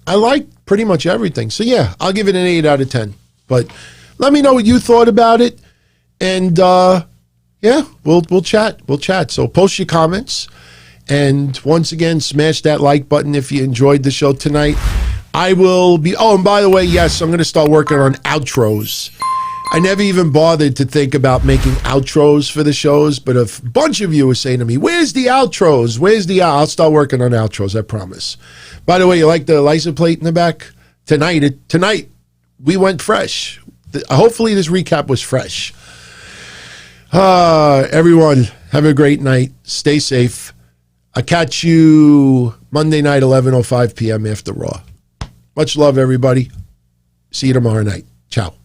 I like pretty much everything. So yeah, I'll give it an 8 out of 10. But let me know what you thought about it. And yeah, we'll chat. So post your comments. And once again, smash that like button if you enjoyed the show tonight. I will be, oh, and by the way, yes, I'm going to start working on outros. I never even bothered to think about making outros for the shows, but a bunch of you were saying to me, where's the outros? I'll start working on outros, I promise. By the way, you like the license plate in the back? Tonight, we went fresh. Hopefully this recap was fresh. Everyone, have a great night. Stay safe. I'll catch you Monday night, 11:05 p.m. after Raw. Much love, everybody. See you tomorrow night. Ciao.